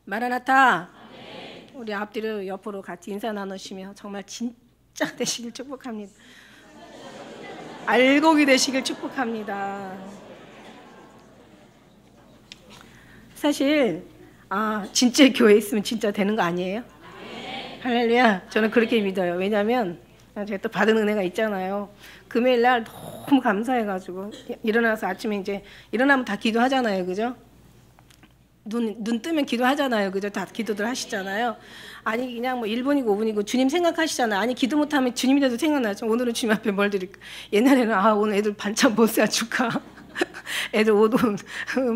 마라나타. 우리 앞뒤로 옆으로 같이 인사 나누시며 정말 진짜 되시길 축복합니다. 알곡이 되시길 축복합니다. 사실 진짜 교회에 있으면 진짜 되는 거 아니에요? 할렐루야. 저는 그렇게 믿어요. 왜냐하면 제가 또 받은 은혜가 있잖아요. 금요일 날 너무 감사해가지고 일어나서 아침에 이제 일어나면 다 기도하잖아요, 그죠? 눈 뜨면 기도하잖아요, 그죠? 다 기도들 하시잖아요. 아니 그냥 뭐 1분이고 5분이고 주님 생각하시잖아요. 아니 기도 못하면 주님이라도 생각나죠. 오늘은 주님 앞에 뭘 드릴까? 옛날에는 오늘 애들 반찬 뭐 사줄까? 애들 옷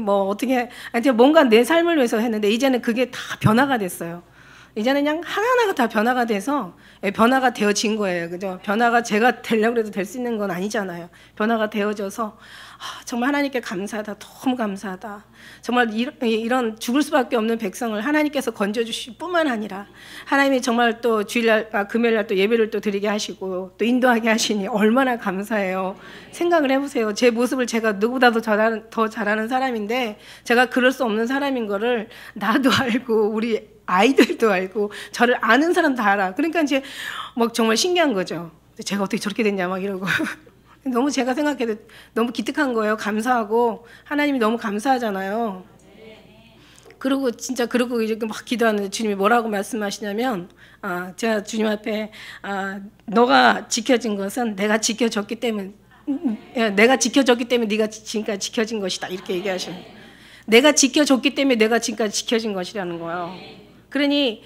뭐 어떻게 뭔가 내 삶을 위해서 했는데 이제는 그게 다 변화가 됐어요. 이제는 그냥 하나하나가 다 변화가 돼서 변화가 되어진 거예요, 그죠? 변화가 제가 되려고 해도 될 수 있는 건 아니잖아요. 변화가 되어져서 정말 하나님께 감사하다, 너무 감사하다. 정말 이런 죽을 수밖에 없는 백성을 하나님께서 건져주실 뿐만 아니라 하나님이 정말 또 주일날, 금요일날 또 예배를 또 드리게 하시고 또 인도하게 하시니 얼마나 감사해요. 생각을 해보세요. 제 모습을 제가 누구보다도 더 잘하는 사람인데 제가 그럴 수 없는 사람인 거를 나도 알고 우리 아이들도 알고 저를 아는 사람 다 알아. 그러니까 이제 막 정말 신기한 거죠. 제가 어떻게 저렇게 됐냐 막 이러고 너무 제가 생각해도 너무 기특한 거예요. 감사하고 하나님이 너무 감사하잖아요. 그리고 진짜 그러고 이렇게 막 기도하는데 주님이 뭐라고 말씀하시냐면 제가 주님 앞에 너가 지켜진 것은 내가 지켜줬기 때문에 네가 지금까지 지켜진 것이다 이렇게 얘기하셔요. 내가 지켜줬기 때문에 내가 지금까지 지켜진 것이라는 거예요. 그러니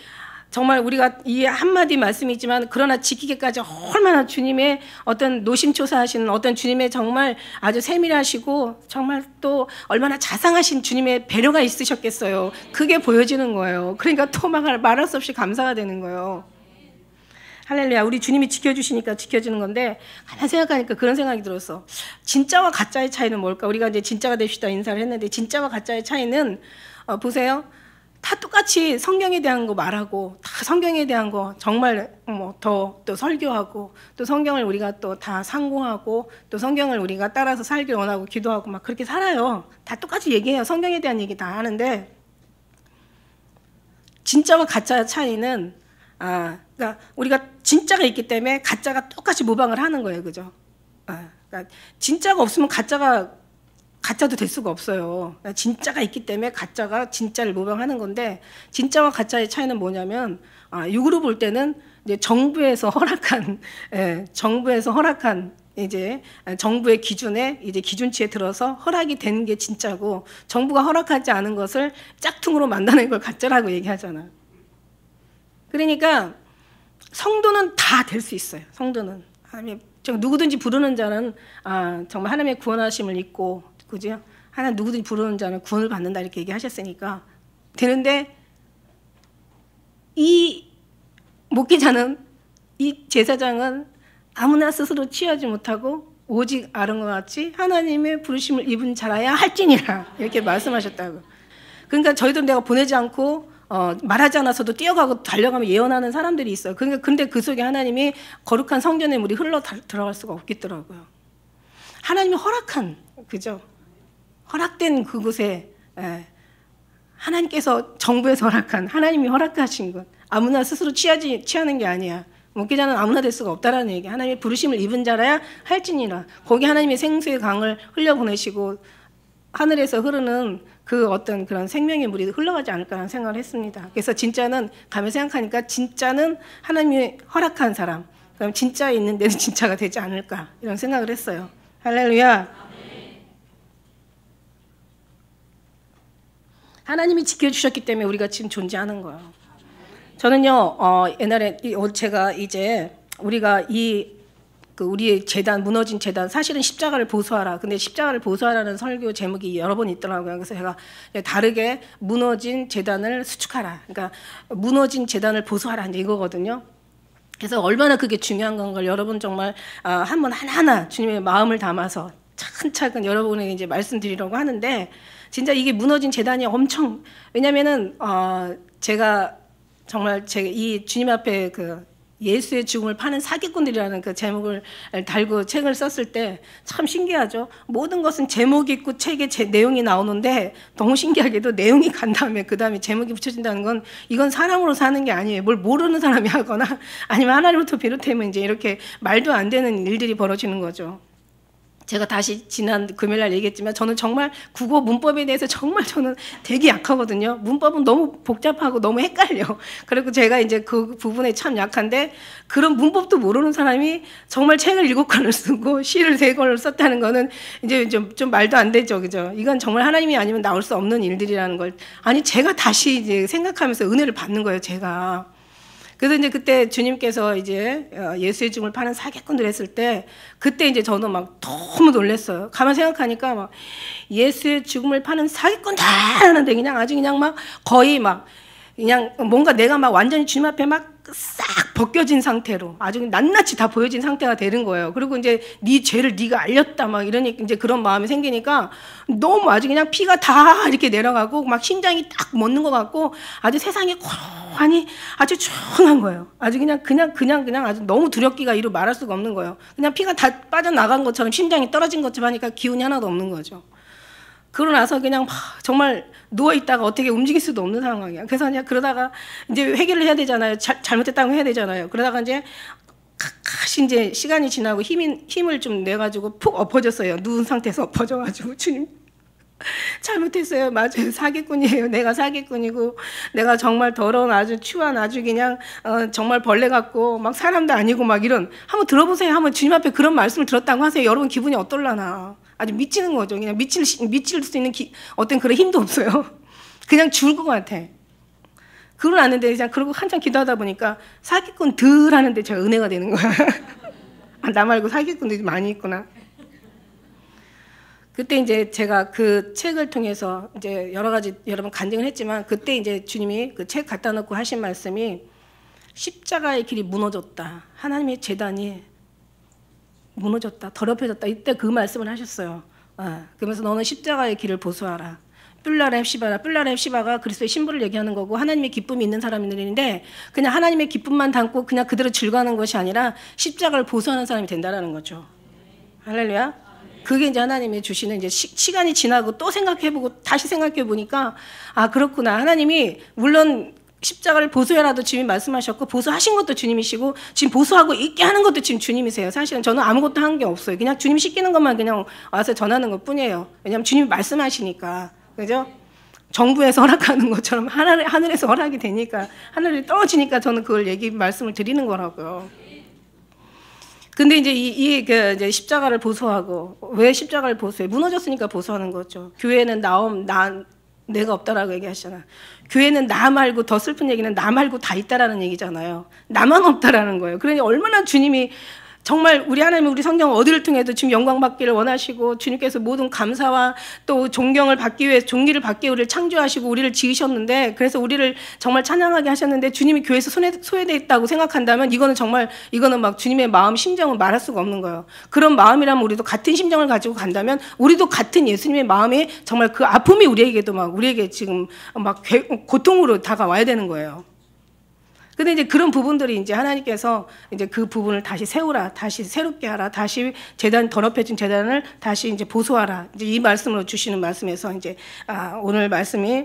정말 우리가 이 한마디 말씀이지만 그러나 지키기까지 얼마나 주님의 어떤 노심초사하시는 어떤 주님의 정말 아주 세밀하시고 정말 또 얼마나 자상하신 주님의 배려가 있으셨겠어요. 그게 보여지는 거예요. 그러니까 또 말할 수 없이 감사가 되는 거예요. 할렐루야. 우리 주님이 지켜주시니까 지켜지는 건데 가만히 생각하니까 그런 생각이 들었어. 진짜와 가짜의 차이는 뭘까? 우리가 이제 진짜가 됩시다 인사를 했는데 진짜와 가짜의 차이는 보세요. 다 똑같이 성경에 대한 거 말하고 다 성경에 대한 거 정말 또 설교하고 또 성경을 우리가 또 다 상고하고 또 성경을 우리가 따라서 살길 원하고 기도하고 막 그렇게 살아요. 다 똑같이 얘기해요. 성경에 대한 얘기 다 하는데 진짜와 가짜의 차이는 그러니까 우리가 진짜가 있기 때문에 가짜가 똑같이 모방을 하는 거예요, 그죠? 그러니까 진짜가 없으면 가짜도 될 수가 없어요. 그러니까 진짜가 있기 때문에 가짜가 진짜를 모방하는 건데 진짜와 가짜의 차이는 뭐냐면 육으로 볼 때는 이제 정부에서 허락한 이제 정부의 기준에 이제 기준치에 들어서 허락이 되는 게 진짜고 정부가 허락하지 않은 것을 짝퉁으로 만드는 걸 가짜라고 얘기하잖아요. 그러니까 성도는 다 될 수 있어요. 성도는 누구든지 부르는 자는 정말 하나님의 구원하심을 입고 그죠? 하나님 누구든지 부르는 자는 구원을 받는다 이렇게 얘기하셨으니까 되는데 이 목회자는 이 제사장은 아무나 스스로 취하지 못하고 오직 아론과 같이 하나님의 부르심을 입은 자라야 할지니라 이렇게 말씀하셨다고. 그러니까 저희도 내가 보내지 않고 말하지 않아서도 뛰어가고 달려가며 예언하는 사람들이 있어요. 그러니까 근데 그 속에 하나님이 거룩한 성전에 물이 흘러 들어갈 수가 없겠더라고요. 하나님이 허락한 그죠? 허락된 그곳에 하나님께서 정부에서 허락한 하나님이 허락하신 것 아무나 스스로 취하는 게 아니야. 목회자는 아무나 될 수가 없다라는 얘기. 하나님의 부르심을 입은 자라야 할지니라. 거기 하나님의 생수의 강을 흘려보내시고 하늘에서 흐르는 그 어떤 그런 생명의 물이 흘러가지 않을까라는 생각을 했습니다. 그래서 진짜는 가면 생각하니까 진짜는 하나님이 허락한 사람. 그럼 진짜에 있는 데는 진짜가 되지 않을까 이런 생각을 했어요. 할렐루야. 하나님이 지켜주셨기 때문에 우리가 지금 존재하는 거예요. 저는요, 옛날에 제가 이제 우리가 우리의 재단, 무너진 재단, 사실은 십자가를 보수하라. 근데 십자가를 보수하라는 설교 제목이 여러 번 있더라고요. 그래서 제가 다르게 무너진 재단을 수축하라. 그러니까 무너진 재단을 보수하라. 이제 이거거든요. 그래서 얼마나 그게 중요한 건가를 여러분 정말 한 번 하나하나 주님의 마음을 담아서 차근차근 여러분에게 이제 말씀드리려고 하는데 진짜 이게 무너진 재단이 왜냐면은 제가 정말 이 주님 앞에 예수의 죽음을 파는 사기꾼들이라는 그 제목을 달고 책을 썼을 때 참 신기하죠. 모든 것은 제목이 있고 책에 내용이 나오는데 너무 신기하게도 내용이 간 다음에 그 다음에 제목이 붙여진다는 건 이건 사람으로 사는 게 아니에요. 뭘 모르는 사람이 하거나 아니면 하나님부터 비롯되면 이제 이렇게 말도 안 되는 일들이 벌어지는 거죠. 제가 다시 지난 금요일날 얘기했지만 저는 정말 국어 문법에 대해서 정말 저는 되게 약하거든요. 문법은 너무 복잡하고 너무 헷갈려. 그리고 제가 이제 그 부분에 참 약한데 그런 문법도 모르는 사람이 정말 책을 7권을 쓰고 시를 3권을 썼다는 거는 이제 좀 말도 안 되죠. 그죠? 이건 정말 하나님이 아니면 나올 수 없는 일들이라는 걸. 아니, 제가 다시 이제 생각하면서 은혜를 받는 거예요, 제가. 그래서 이제 그때 주님께서 이제 예수의 죽음을 파는 사기꾼들 했을 때 그때 이제 저는 막 너무 놀랐어요. 가만 생각하니까 막 예수의 죽음을 파는 사기꾼들 하는데 그냥 아주 그냥 막 거의 막 그냥 뭔가 내가 막 완전히 주님 앞에 막 싹 벗겨진 상태로 아주 낱낱이 다 보여진 상태가 되는 거예요. 그리고 이제 네 죄를 네가 알렸다 막 이러니 이제 그런 마음이 생기니까 너무 아주 그냥 피가 다 이렇게 내려가고 막 심장이 딱 멎는 것 같고 아주 세상이 고라니 아주 조용한 거예요. 아주 그냥 아주 너무 두렵기가 이루 말할 수가 없는 거예요. 그냥 피가 다 빠져나간 것처럼 심장이 떨어진 것처럼 하니까 기운이 하나도 없는 거죠. 그러고 나서 그냥 막 정말 누워있다가 어떻게 움직일 수도 없는 상황이야. 그래서 그냥 그러다가 이제 회개를 해야 되잖아요. 잘못했다고 해야 되잖아요. 그러다가 이제 가끔씩 이제 시간이 지나고 힘을 좀 내가지고 푹 엎어졌어요. 누운 상태에서 엎어져가지고 주님 잘못했어요. 맞아요. 사기꾼이에요. 내가 사기꾼이고 내가 정말 더러운 아주 추한 아주 그냥 정말 벌레 같고 막 사람도 아니고 막 이런 한번 들어보세요. 한번 주님 앞에 그런 말씀을 들었다고 하세요. 여러분 기분이 어떨라나. 아주 미치는 거죠. 그냥 미칠 수 있는 어떤 그런 힘도 없어요. 그냥 죽을 것 같아. 그러고 났는데 그냥 그러고 한참 기도하다 보니까 사기꾼 들 하는데 제가 은혜가 되는 거야. 아, 나 말고 사기꾼들이 많이 있구나. 그때 이제 제가 그 책을 통해서 이제 여러 가지 여러 번 간증을 했지만 그때 이제 주님이 그 책 갖다 놓고 하신 말씀이 십자가의 길이 무너졌다. 하나님의 제단이 무너졌다. 더럽혀졌다. 이때 그 말씀을 하셨어요. 그러면서 너는 십자가의 길을 보수하라. 뿔라렘 시바라. 뿔라렘 시바가 그리스도의 신부를 얘기하는 거고 하나님의 기쁨이 있는 사람들인데 그냥 하나님의 기쁨만 담고 그냥 그대로 즐거워하는 것이 아니라 십자가를 보수하는 사람이 된다라는 거죠. 할렐루야. 그게 이제 하나님이 주시는 이제 시간이 지나고 또 생각해보고 다시 생각해보니까 아 그렇구나. 하나님이 물론 십자가를 보수해라도 주님이 말씀하셨고 보수하신 것도 주님이시고 지금 보수하고 있게 하는 것도 지금 주님이세요. 사실은 저는 아무것도 한 게 없어요. 그냥 주님 시키는 것만 그냥 와서 전하는 것 뿐이에요. 왜냐하면 주님이 말씀하시니까. 그죠? 정부에서 허락하는 것처럼 하늘에서 허락이 되니까 하늘이 떨어지니까 저는 그걸 말씀을 드리는 거라고요. 근데 이제 이제 십자가를 보수하고 왜 십자가를 보수해? 무너졌으니까 보수하는 거죠. 교회는 내가 없다라고 얘기하시잖아. 교회는 나 말고 더 슬픈 얘기는 나 말고 다 있다라는 얘기잖아요. 나만 없다라는 거예요. 그러니 얼마나 주님이 정말 우리 하나님 우리 성경 어디를 통해도 지금 영광 받기를 원하시고 주님께서 모든 감사와 또 존경을 받기 위해 존귀를 받기 위해 우리를 창조하시고 우리를 지으셨는데 그래서 우리를 정말 찬양하게 하셨는데 주님이 교회에서 소외되어 있다고 생각한다면 이거는 막 주님의 마음 심정을 말할 수가 없는 거예요. 그런 마음이라면 우리도 같은 심정을 가지고 간다면 우리도 같은 예수님의 마음이 정말 그 아픔이 우리에게 지금 막 고통으로 다가와야 되는 거예요. 근데 이제 그런 부분들이 이제 하나님께서 이제 그 부분을 다시 세우라, 다시 새롭게 하라, 다시 더럽혀진 재단을 다시 이제 보수하라. 이제 이 말씀으로 주시는 말씀에서 이제 오늘 말씀이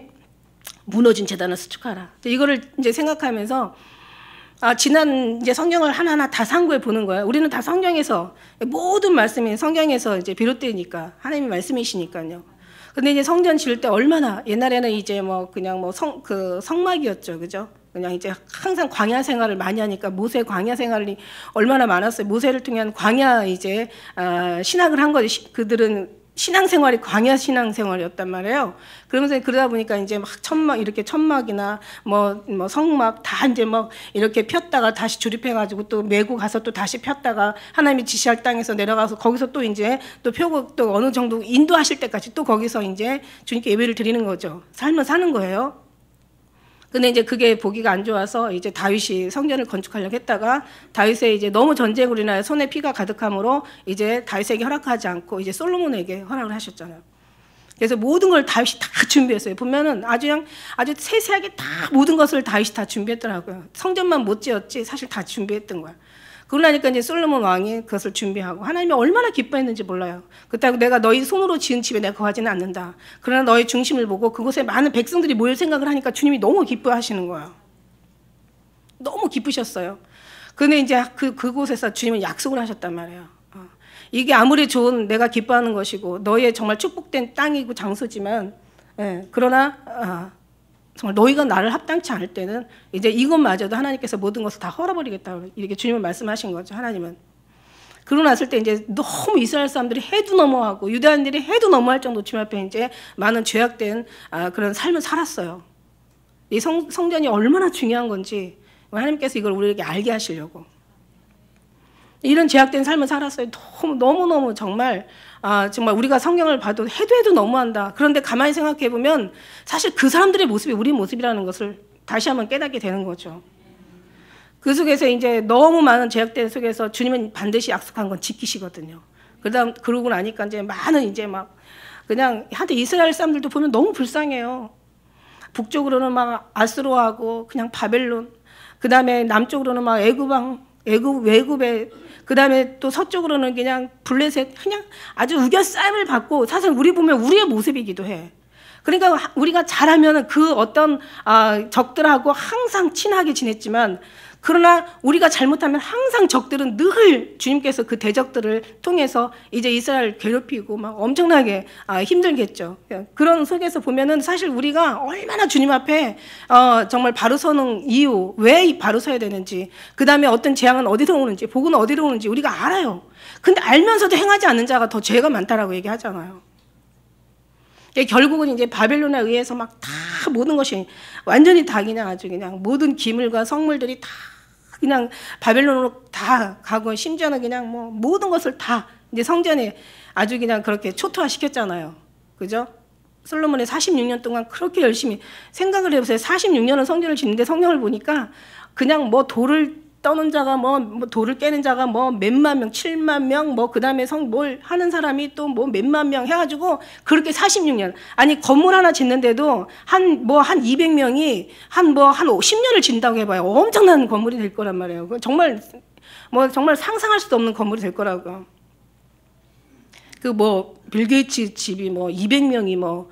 무너진 재단을 수축하라. 이거를 이제 생각하면서 지난 이제 성경을 하나하나 다 상고해 보는 거예요. 우리는 다 성경에서 모든 말씀이 성경에서 이제 비롯되니까 하나님의 말씀이시니까요. 근데 이제 성전 지을 때 얼마나 옛날에는 이제 뭐 그냥 뭐 성막이었죠, 그죠? 그냥 이제 항상 광야 생활을 많이 하니까 모세 광야 생활이 얼마나 많았어요. 모세를 통한 광야 이제 신학을 한 거지. 그들은 신앙생활이 광야 신앙생활이었단 말이에요. 그러면서 그러다 보니까 이제 막 천막이나 뭐 성막 다 이제 막 이렇게 폈다가 다시 조립해가지고 또 메고 가서 또 다시 폈다가 하나님이 지시할 땅에서 내려가서 거기서 또 이제 또 펴고 또 어느 정도 인도하실 때까지 또 거기서 이제 주님께 예배를 드리는 거죠. 삶을 사는 거예요. 근데 이제 그게 보기가 안 좋아서 이제 다윗이 성전을 건축하려고 했다가 다윗의 이제 너무 전쟁으로 인하여 손에 피가 가득함으로 이제 다윗에게 허락하지 않고 이제 솔로몬에게 허락을 하셨잖아요. 그래서 모든 걸 다윗이 다 준비했어요. 보면은 아주 세세하게 다 모든 것을 다윗이 다 준비했더라고요. 성전만 못 지었지 사실 다 준비했던 거야. 그러고 나니까 이제 솔로몬 왕이 그것을 준비하고 하나님이 얼마나 기뻐했는지 몰라요. 그렇다고 내가 너희 손으로 지은 집에 내가 거하지는 않는다. 그러나 너의 중심을 보고 그곳에 많은 백성들이 모일 생각을 하니까 주님이 너무 기뻐하시는 거예요. 너무 기쁘셨어요. 근데 이제 그곳에서 주님은 약속을 하셨단 말이에요. 이게 아무리 좋은 내가 기뻐하는 것이고 너의 정말 축복된 땅이고 장소지만 그러나 정말 너희가 나를 합당치 않을 때는 이제 이것마저도 하나님께서 모든 것을 다 헐어버리겠다. 이렇게 주님은 말씀하신 거죠. 하나님은. 그러고 났을 때 이제 너무 이스라엘 사람들이 해도 넘어하고 유다인들이 해도 넘어할 정도 주님 앞에 이제 많은 죄악된 그런 삶을 살았어요. 이 성전이 얼마나 중요한 건지 하나님께서 이걸 우리에게 알게 하시려고. 이런 제약된 삶을 살았어요. 너무너무 정말 우리가 성경을 봐도 해도 너무한다. 그런데 가만히 생각해 보면 사실 그 사람들의 모습이 우리 모습이라는 것을 다시 한번 깨닫게 되는 거죠. 그 속에서 이제 너무 많은 제약된 속에서 주님은 반드시 약속한 건 지키시거든요. 그러고 나니까 이제 많은 이제 막 그냥 하여튼 이스라엘 사람들도 보면 너무 불쌍해요. 북쪽으로는 막 아스로하고 그냥 바벨론, 그 다음에 남쪽으로는 막 외굽에, 그 다음에 또 서쪽으로는 그냥 블레셋, 그냥 아주 우겨싸임을 받고 사실 우리 보면 우리의 모습이기도 해. 그러니까 우리가 잘하면 그 어떤 적들하고 항상 친하게 지냈지만 그러나 우리가 잘못하면 항상 적들은 늘 주님께서 그 대적들을 통해서 이제 이스라엘 괴롭히고 막 엄청나게 힘들겠죠. 그런 속에서 보면은 사실 우리가 얼마나 주님 앞에 정말 바로 서는 이유, 왜 바로 서야 되는지, 그 다음에 어떤 재앙은 어디서 오는지, 복은 어디로 오는지 우리가 알아요. 근데 알면서도 행하지 않는 자가 더 죄가 많다라고 얘기하잖아요. 결국은 이제 바벨론에 의해서 막 다 모든 것이 완전히 다 그냥 아주 그냥 모든 기물과 성물들이 다 그냥 바벨론으로 다 가고 심지어는 그냥 뭐 모든 것을 다 이제 성전에 아주 그냥 그렇게 초토화시켰잖아요. 그죠? 솔로몬의 46년 동안 그렇게 열심히 생각을 해보세요. 46년은 성전을 짓는데 성경을 보니까 그냥 뭐 돌을 떠는 자가 뭐 돌을 깨는 자가 뭐 몇만 명, 7만 명, 뭐 그다음에 뭘 하는 사람이 또 뭐 몇만 명 해가지고 그렇게 46년. 아니 건물 하나 짓는데도 한 200명이 한 10년을 짓는다고 해봐요. 엄청난 건물이 될 거란 말이에요. 정말 정말 상상할 수도 없는 건물이 될 거라고. 빌 게이츠 집이 200명이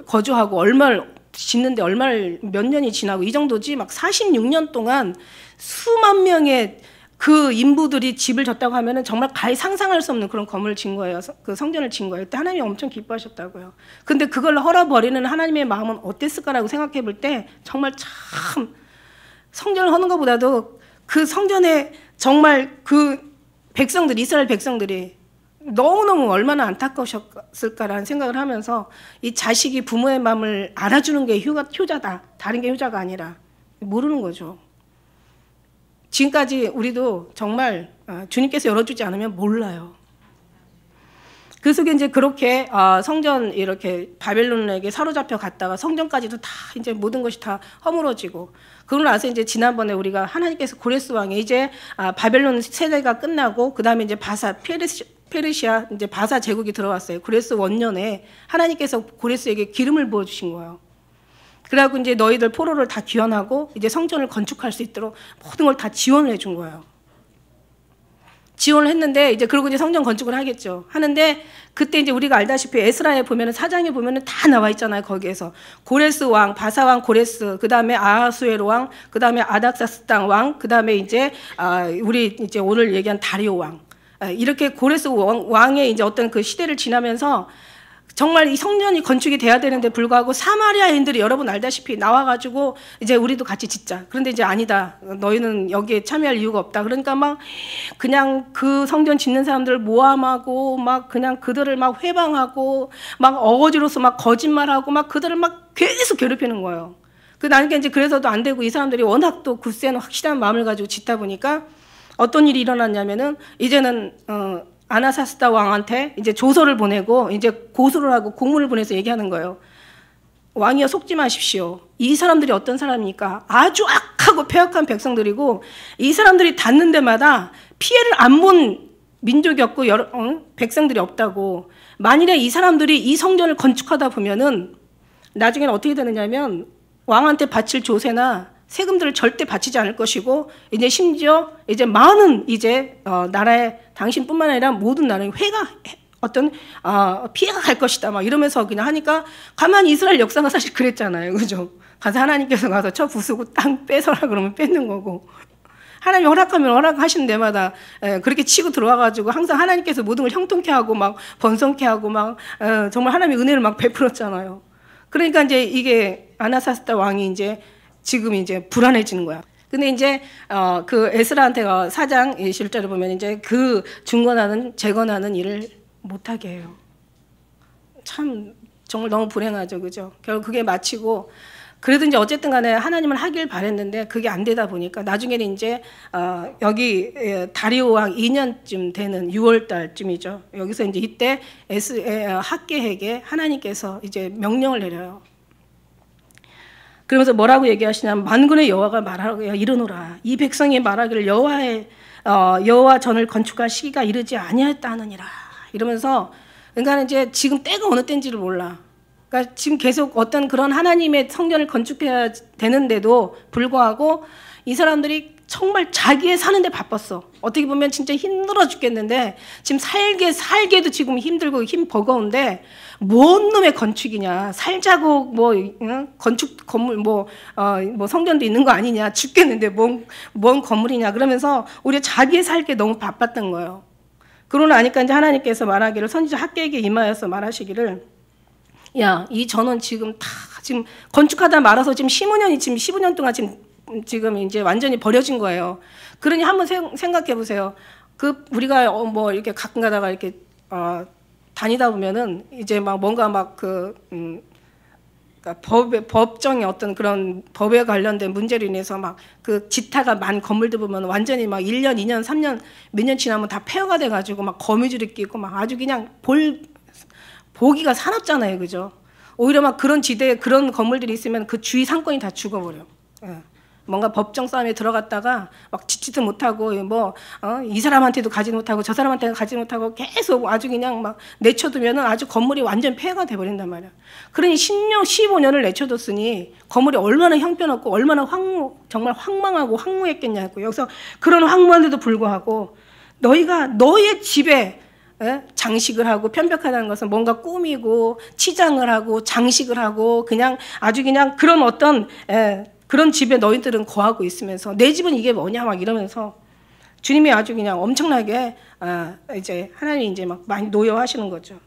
거주하고 얼마를 짓는데 몇 년이 지나고 이 정도지 막 46년 동안 수만 명의 그 인부들이 집을 졌다고 하면은 정말 상상할 수 없는 그런 건물을 진 거예요. 그 성전을 진 거예요. 그때 하나님이 엄청 기뻐하셨다고요. 근데 그걸 헐어버리는 하나님의 마음은 어땠을까라고 생각해 볼 때 정말 참 성전을 하는 것보다도 그 성전에 정말 그 백성들, 이스라엘 백성들이 너무너무 얼마나 안타까우셨을까라는 생각을 하면서 이 자식이 부모의 마음을 알아주는 게 효자다. 다른 게 효자가 아니라 모르는 거죠. 지금까지 우리도 정말 주님께서 열어주지 않으면 몰라요. 그 속에 이제 그렇게 성전 이렇게 바벨론에게 사로잡혀 갔다가 성전까지도 다 이제 모든 것이 다 허물어지고 그러고 나서 이제 지난번에 우리가 하나님께서 고레스 왕이 이제 바벨론 세대가 끝나고 그 다음에 이제 페르시아 이제 바사 제국이 들어왔어요. 고레스 원년에 하나님께서 고레스에게 기름을 부어주신 거예요. 그래갖고 이제 너희들 포로를 다 귀환하고 이제 성전을 건축할 수 있도록 모든 걸 다 지원을 해준 거예요. 지원을 했는데 이제 그러고 이제 성전 건축을 하겠죠. 하는데 그때 이제 우리가 알다시피 에스라에 보면은 사장에 보면은 다 나와 있잖아요. 거기에서 고레스 왕, 바사 왕 고레스, 그 다음에 아하수에로 왕, 그 다음에 아닥사스당 왕, 그 다음에 이제 우리 이제 오늘 얘기한 다리오 왕. 이렇게 고레스 왕의 이제 어떤 그 시대를 지나면서 정말 이 성전이 건축이 돼야 되는데 불구하고 사마리아인들이 여러분 알다시피 나와가지고 이제 우리도 같이 짓자. 그런데 이제 아니다. 너희는 여기에 참여할 이유가 없다. 그러니까 막 그냥 그 성전 짓는 사람들을 모함하고 막 그냥 그들을 막 회방하고 막 어거지로서 막 거짓말하고 막 그들을 막 계속 괴롭히는 거예요. 나니까 이제 그래서도 안 되고 이 사람들이 워낙 또 굳센 확실한 마음을 가지고 짓다 보니까 어떤 일이 일어났냐면은 이제는 아나사스다 왕한테 이제 조서를 보내고 이제 고소를 하고 공문을 보내서 얘기하는 거예요. 왕이여 속지 마십시오. 이 사람들이 어떤 사람입니까? 아주 악하고 폐역한 백성들이고 이 사람들이 닿는 데마다 피해를 안 본 민족이 없고 백성들이 없다고. 만일에 이 사람들이 이 성전을 건축하다 보면은 나중에는 어떻게 되느냐면 왕한테 바칠 조세나 세금들을 절대 바치지 않을 것이고, 이제 심지어 이제 많은 이제 나라의 당신뿐만 아니라 모든 나라의 피해가 갈 것이다 막 이러면서 그냥 하니까, 가만히 이스라엘 역사가 사실 그랬잖아요, 그죠? 가서 하나님께서 가서 쳐 부수고 땅 뺏어라 그러면 뺏는 거고, 하나님이 허락하면 허락하시는 데마다 그렇게 치고 들어와가지고 항상 하나님께서 모든 걸 형통케 하고 막 번성케 하고 막 정말 하나님의 은혜를 막 베풀었잖아요. 그러니까 이제 이게 아나사스다 왕이 이제 지금 이제 불안해지는 거야. 근데 이제 그 에스라한테가 4장 1절을 보면 이제 그 중건하는 재건하는 일을 못하게 해요. 참 정말 너무 불행하죠, 그죠? 결국 그게 마치고, 그래도 이제 어쨌든 간에 하나님은 하길 바랬는데 그게 안 되다 보니까 나중에는 이제 여기 다리오 왕 2년쯤 되는 6월 달쯤이죠. 여기서 이제 이때 학개에게 하나님께서 이제 명령을 내려요. 그러면서 뭐라고 얘기하시냐면, 만군의 여호와가 말하라고 이르노라. 이 백성이 말하기를 여호와 전을 건축할 시기가 이르지 아니하였다 하느니라. 이러면서, 그러니까 이제 지금 때가 어느 때인지를 몰라. 그러니까 지금 계속 어떤 그런 하나님의 성전을 건축해야 되는데도 불구하고 이 사람들이 정말 자기의 사는데 바빴어. 어떻게 보면 진짜 힘들어 죽겠는데, 지금 살게도 지금 힘들고 힘 버거운데, 뭔 놈의 건축이냐, 살자고 뭐 건축 건물 뭐 성전도 있는 거 아니냐, 죽겠는데 뭔 건물이냐, 그러면서 우리가 자기의 살게 너무 바빴던 거예요. 그러고 나니까 이제 하나님께서 말하기를, 선지자 학개에게 임하여서 말하시기를, 야, 이 전원 지금 건축하다 말아서 지금 15년 동안 지금 이제 완전히 버려진 거예요. 그러니 한번 생각해 보세요. 우리가 뭐 이렇게 가끔 가다가 이렇게 다니다 보면은 이제 막 뭔가 막 그러니까 법정의 어떤 그런 법에 관련된 문제로 인해서 막 그 지타가 많은 건물들 보면 완전히 막 1년, 2년, 3년 몇 년 지나면 다 폐허가 돼 가지고 막 거미줄이 끼고 막 아주 그냥 보기가 사납잖아요, 그죠? 오히려 막 그런 지대에 그런 건물들이 있으면 그 주위 상권이 다 죽어버려. 예. 뭔가 법정 싸움에 들어갔다가 막 짓지도 못하고 이 사람한테도 가지 못하고 저 사람한테도 가지 못하고 계속 아주 그냥 막 내쳐두면은 아주 건물이 완전 폐해가 돼버린단 말이야. 그러니 10년, 15년을 내쳐뒀으니 건물이 얼마나 형편없고 얼마나 정말 황망하고 황무했겠냐고. 여기서 그런 황무한데도 불구하고 너희의 집에 장식을 하고 편벽하다는 것은 뭔가 꾸미고 치장을 하고 장식을 하고 그냥 아주 그냥 그런 어떤 그런 집에 너희들은 거하고 있으면서 내 집은 이게 뭐냐 막 이러면서 주님이 아주 그냥 엄청나게 이제 하나님이 이제 막 많이 노여하시는 거죠.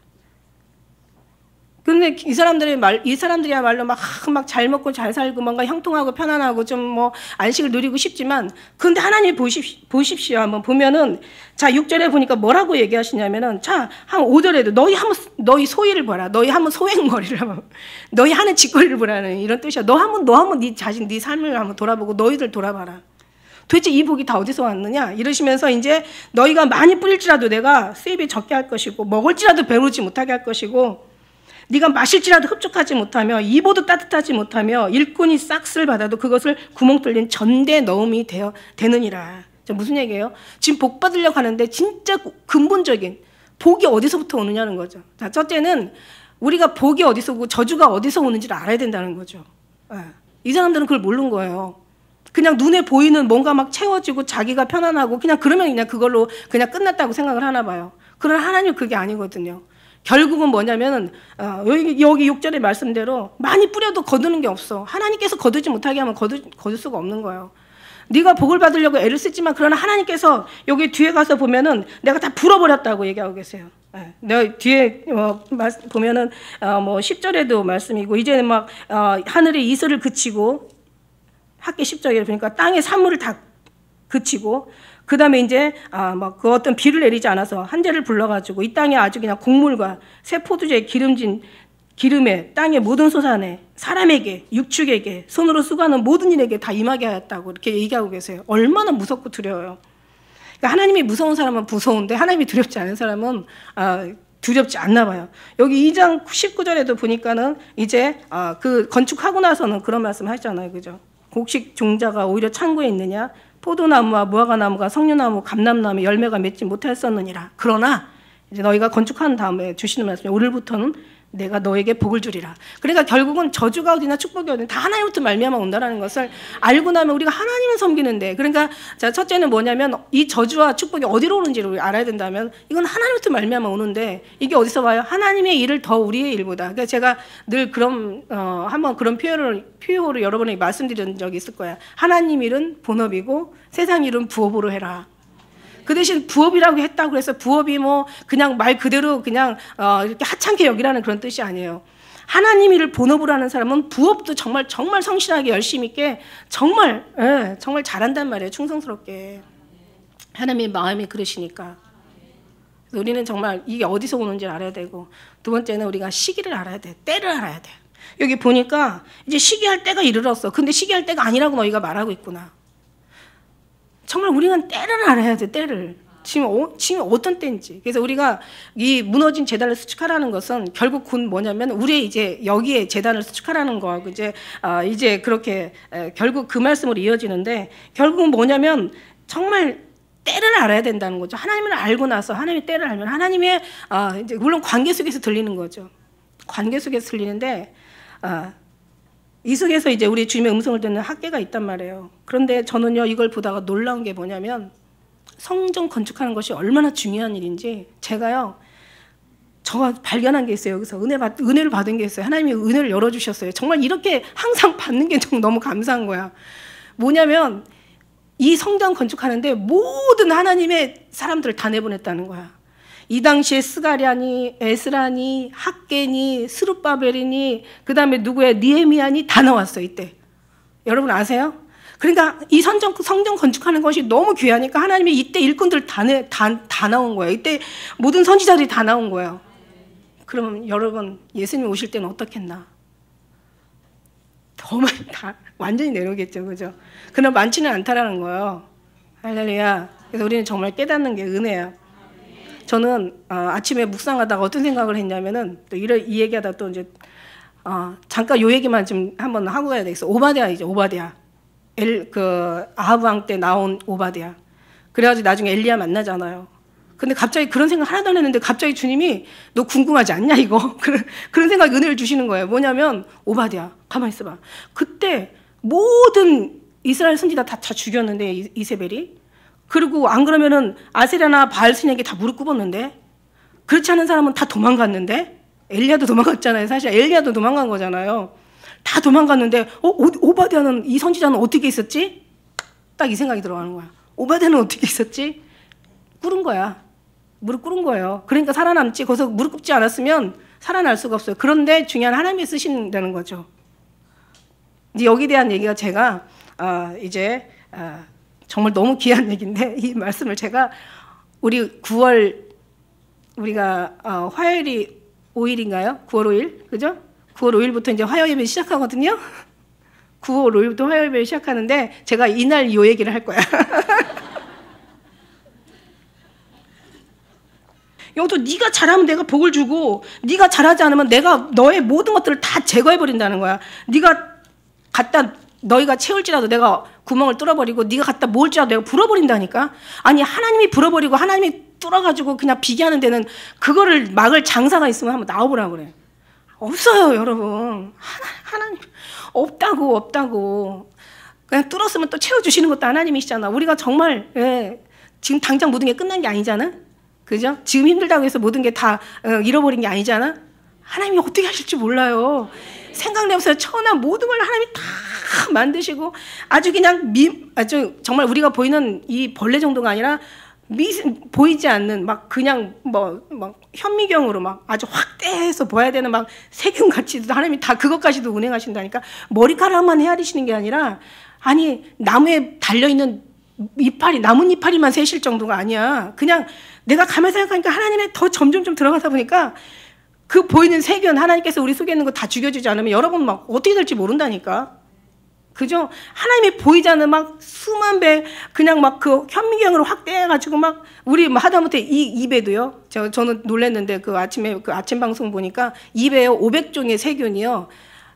근데 이 사람들이야말로 막 잘 먹고 잘 살고 뭔가 형통하고 편안하고 좀 뭐 안식을 누리고 싶지만, 근데 하나님 보십시오. 한번 보면은 자 6절에 보니까 뭐라고 얘기하시냐면은, 자 한 5절에도 너희 소위를 봐라. 너희 한번 소행거리를 한번 너희 하는 짓거리를 보라는 이런 뜻이야. 너 한번 네 자신 네 삶을 한번 돌아보고 너희들 돌아봐라. 도대체 이 복이 다 어디서 왔느냐 이러시면서, 이제 너희가 많이 뿌릴지라도 내가 수입이 적게 할 것이고 먹을지라도 배부르지 못하게 할 것이고, 네가 마실지라도 흡족하지 못하며 입어도 따뜻하지 못하며 일꾼이 싹쓸 받아도 그것을 구멍 뚫린 전대 넣음이 되느니라. 무슨 얘기예요? 지금 복 받으려고 하는데 진짜 근본적인 복이 어디서부터 오느냐는 거죠. 자, 첫째는 우리가 복이 어디서 오고 저주가 어디서 오는지를 알아야 된다는 거죠. 이 사람들은 그걸 모르는 거예요. 그냥 눈에 보이는 뭔가 막 채워지고 자기가 편안하고 그냥 그러면 그냥 그걸로 그냥 끝났다고 생각을 하나 봐요. 그러나 하나님은 그게 아니거든요. 결국은 뭐냐면 여기 6절의 말씀대로 많이 뿌려도 거두는 게 없어. 하나님께서 거두지 못하게 하면 거둘 수가 없는 거예요. 네가 복을 받으려고 애를 쓰지만, 그러나 하나님께서 여기 뒤에 가서 보면은 내가 다 불어버렸다고 얘기하고 계세요. 내가 뒤에 보면은 뭐 10절에도 말씀이고, 이제는 막 하늘의 이슬을 그치고, 학기 10절에 보니까 땅의 산물을 다 그치고, 그 다음에 이제 막 그 어떤 비를 내리지 않아서 한재를 불러가지고 이 땅에 아주 그냥 곡물과 새 포도주에 기름진 기름에 땅의 모든 소산에 사람에게 육축에게 손으로 수고하는 모든 일에게 다 임하게 하였다고 이렇게 얘기하고 계세요. 얼마나 무섭고 두려워요. 그러니까 하나님이 무서운 사람은 무서운데 하나님이 두렵지 않은 사람은 두렵지 않나 봐요. 여기 2장 19절에도 보니까는 이제 그 건축하고 나서는 그런 말씀 하잖아요, 그죠? 곡식 종자가 오히려 창고에 있느냐, 포도나무와 무화과나무가 석류나무, 감람나무 열매가 맺지 못하였었느니라. 그러나 이제 너희가 건축한 다음에 주시는 말씀이 오늘부터는 내가 너에게 복을 주리라. 그러니까 결국은 저주가 어디나 축복이 어디나 다 하나님부터 말미암아 온다라는 것을 알고 나면 우리가 하나님을 섬기는데, 그러니까 자, 첫째는 뭐냐면 이 저주와 축복이 어디로 오는지를 알아야 된다면 이건 하나님부터 말미암아 오는데, 이게 어디서 와요? 하나님의 일을 더 우리의 일보다. 그러니까 제가 늘 그런 한번 그런 표현을 여러 번에 말씀드린 적이 있을 거야. 하나님 일은 본업이고 세상 일은 부업으로 해라. 그 대신 부업이라고 했다고 해서 부업이 뭐 그냥 말 그대로 그냥 이렇게 하찮게 여기라는 그런 뜻이 아니에요. 하나님 일을 본업으로 하는 사람은 부업도 정말 성실하게 열심히 있게 정말 잘한단 말이에요. 충성스럽게. 하나님의 마음이 그러시니까. 우리는 정말 이게 어디서 오는지를 알아야 되고, 두 번째는 우리가 시기를 알아야 돼. 때를 알아야 돼. 여기 보니까 이제 시기할 때가 이르렀어. 근데 시기할 때가 아니라고 너희가 말하고 있구나. 정말 우리는 때를 알아야 돼, 때를. 지금 어떤 때인지. 그래서 우리가 이 무너진 재단을 수축하라는 것은 결국 곧 뭐냐면 우리 이제 여기에 재단을 수축하라는 거하고 이제 그렇게 결국 그 말씀으로 이어지는데, 결국은 뭐냐면 정말 때를 알아야 된다는 거죠. 하나님을 알고 나서 하나님의 때를 알면 하나님의 이제 물론 관계 속에서 들리는 거죠. 관계 속에서 들리는데 이 속에서 이제 우리 주님의 음성을 듣는 학계가 있단 말이에요. 그런데 저는요, 이걸 보다가 놀라운 게 뭐냐면 성전 건축하는 것이 얼마나 중요한 일인지 제가 발견한 게 있어요. 여기서 은혜를 받은 게 있어요. 하나님이 은혜를 열어주셨어요. 정말 이렇게 항상 받는 게 너무 감사한 거야. 뭐냐면 이 성전 건축하는데 모든 하나님의 사람들을 다 내보냈다는 거야. 이 당시에 스가랴니, 에스라니, 학계니, 스룹바벨이니, 그 다음에 누구야, 니에미아니 다 나왔어 이때. 여러분 아세요? 그러니까 이 성전 건축하는 것이 너무 귀하니까 하나님이 이때 일꾼들 다 나온 거예요. 이때 모든 선지자들이 다 나온 거예요. 그러면 여러분 예수님 오실 때는 어떻겠나? 더 많이 다 완전히 내려오겠죠, 그죠? 그러나 많지는 않다라는 거예요. 할렐루야. 그래서 우리는 정말 깨닫는 게 은혜야. 저는 아침에 묵상하다가 어떤 생각을 했냐면은 또 이 얘기하다 또 이제 잠깐 요 얘기만 좀 한번 하고 가야 되겠어. 오바댜이죠, 오바댜. 아하브 왕 때 나온 오바댜. 그래가지고 나중에 엘리야 만나잖아요. 근데 갑자기 그런 생각 하나도 안 했는데 갑자기 주님이 너 궁금하지 않냐 이거? 그런 생각 은혜를 주시는 거예요. 뭐냐면 오바댜 가만히 있어봐. 그때 모든 이스라엘 선지자 다 죽였는데 이세벨이. 그리고 안 그러면은 아세라나 바알신에게 다 무릎 꿇었는데, 그렇지 않은 사람은 다 도망갔는데, 엘리야도 도망갔잖아요. 사실 엘리야도 도망간 거잖아요. 다 도망갔는데 오바댜는, 이 선지자는 어떻게 있었지? 딱 이 생각이 들어가는 거야. 오바댜는 어떻게 있었지? 꿇은 거야. 무릎 꿇은 거예요. 그러니까 살아남지. 거기서 무릎 꿇지 않았으면 살아날 수가 없어요. 그런데 중요한 하나님이 쓰신다는 거죠. 이제 여기에 대한 얘기가 제가 정말 너무 귀한 얘기인데, 이 말씀을 제가 우리 9월 우리가 화요일이 5일인가요? 9월 5일, 그죠? 9월 5일부터 이제 화요 예배 시작하거든요. 9월 5일부터 화요 예배 시작하는데 제가 이날 이 얘기를 할 거야. 영도 네가 잘하면 내가 복을 주고, 네가 잘하지 않으면 내가 너의 모든 것들을 다 제거해 버린다는 거야. 너희가 채울지라도 내가 구멍을 뚫어버리고, 네가 갖다 모을지라도 내가 불어버린다니까. 아니 하나님이 불어버리고 하나님이 뚫어가지고 그냥 비기하는 데는 그거를 막을 장사가 있으면 한번 나와보라고 그래. 없어요 여러분. 하나님 없다고. 그냥 뚫었으면 또 채워주시는 것도 하나님이시잖아. 우리가 정말 지금 당장 모든 게 끝난 게 아니잖아. 그죠? 지금 힘들다고 해서 모든 게 다 잃어버린 게 아니잖아. 하나님이 어떻게 하실지 몰라요. 생각내보세요. 천하 모든 걸 하나님이 다 만드시고 아주 그냥 아주 정말 우리가 보이는 이 벌레 정도가 아니라 보이지 않는 막 그냥 막 현미경으로 막 아주 확대해서 보아야 되는 막 세균같이도 하나님이 다 그것까지도 운행하신다니까. 머리카락만 헤아리시는 게 아니라, 아니 나무에 달려있는 나뭇 이파리만 세실 정도가 아니야. 그냥 내가 가만히 생각하니까 하나님의 더 점점 들어가다 보니까 그 보이는 세균, 하나님께서 우리 속에 있는 거 다 죽여주지 않으면 여러분 막 어떻게 될지 모른다니까. 그죠? 하나님이 보이지 않는 막 수만 배 그냥 막 그 현미경으로 확대해가지고 막 우리 하다못해 이 입에도요. 저는 놀랐는데 그 아침 방송 보니까 입에 500종의 세균이요.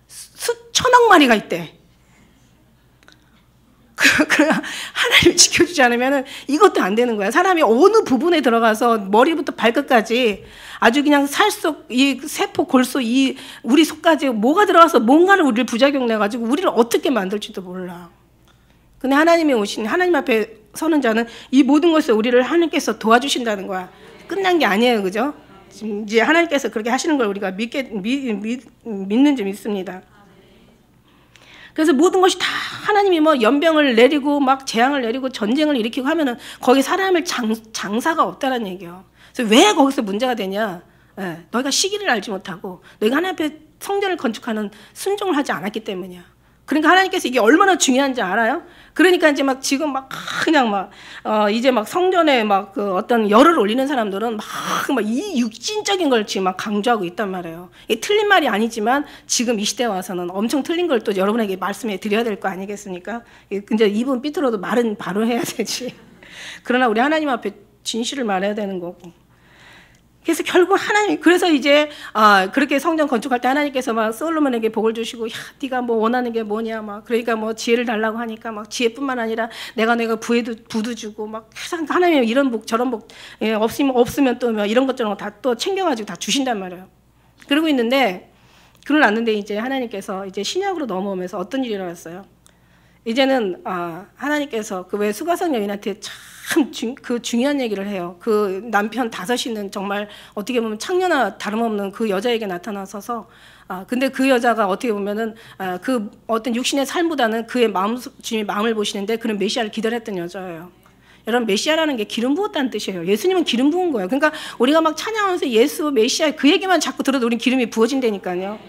수천억 마리가 있대. 하나님 우리를 지켜주지 않으면 이것도 안 되는 거야. 사람이 어느 부분에 들어가서 머리부터 발끝까지 아주 그냥 살 속, 이 세포, 골수, 이 우리 속까지 뭐가 들어가서 뭔가를 우리를 부작용 내가지고 우리를 어떻게 만들지도 몰라. 근데 하나님이 오신, 하나님 앞에 서는 자는 이 모든 것을 우리를 하나님께서 도와주신다는 거야. 끝난 게 아니에요. 그죠? 지금 이제 하나님께서 그렇게 하시는 걸 우리가 믿는지 믿습니다. 그래서 모든 것이 다 하나님이 뭐 연병을 내리고 막 재앙을 내리고 전쟁을 일으키고 하면은 거기 사람을 장사가 없다는 얘기예요. 그래서 왜 거기서 문제가 되냐? 예, 너희가 시기를 알지 못하고 너희가 하나님 앞에 성전을 건축하는 순종을 하지 않았기 때문이야. 그러니까 하나님께서 이게 얼마나 중요한지 알아요? 그러니까 이제 막 지금 막 그냥 막 이제 막 성전에 막 그 어떤 열을 올리는 사람들은 막 이 육신적인 걸 지금 막 강조하고 있단 말이에요. 이게 틀린 말이 아니지만 지금 이 시대에 와서는 엄청 틀린 걸 또 여러분에게 말씀해 드려야 될 거 아니겠습니까? 이제 입은 삐뚤어도 말은 바로 해야 되지. 그러나 우리 하나님 앞에 진실을 말해야 되는 거고. 그래서 결국 하나님, 그래서 이제 그렇게 성전 건축할 때 하나님께서 막 솔로몬에게 복을 주시고, 야, 네가 뭐 원하는 게 뭐냐, 막 그러니까 뭐 지혜를 달라고 하니까 막 지혜뿐만 아니라 내가 부도 주고 막 항상 하나님이 이런 복 저런 복 없으면 또 뭐 이런 것저런 거 다 또 챙겨가지고 다 주신단 말이에요. 그러고 있는데 그러는데 이제 하나님께서 이제 신약으로 넘어오면서 어떤 일이 일어났어요? 이제는 하나님께서 그 왜 수가성 여인한테 참 그 중요한 얘기를 해요. 그 남편 다섯이는 정말 어떻게 보면 창녀나 다름없는 그 여자에게 나타나서서 근데 그 여자가 어떻게 보면은 그 어떤 육신의 삶보다는 그의 주님의 마음을 보시는데 그는 메시아를 기다렸던 여자예요. 여러분 메시아라는 게 기름 부었다는 뜻이에요. 예수님은 기름 부은 거예요. 그러니까 우리가 막 찬양하면서 예수 메시아 그 얘기만 자꾸 들어도 우린 기름이 부어진다니까요.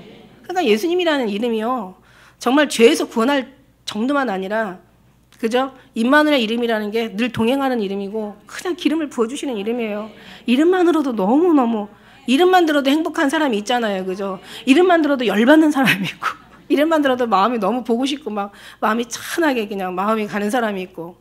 그러니까 예수님이라는 이름이요 정말 죄에서 구원할 정도만 아니라 그죠? 임마누엘 이름이라는 게 늘 동행하는 이름이고 그냥 기름을 부어주시는 이름이에요. 이름만으로도 너무너무 이름만 들어도 행복한 사람이 있잖아요. 그죠? 이름만 들어도 열받는 사람이 있고 이름만 들어도 마음이 너무 보고 싶고 막 마음이 찬하게 그냥 마음이 가는 사람이 있고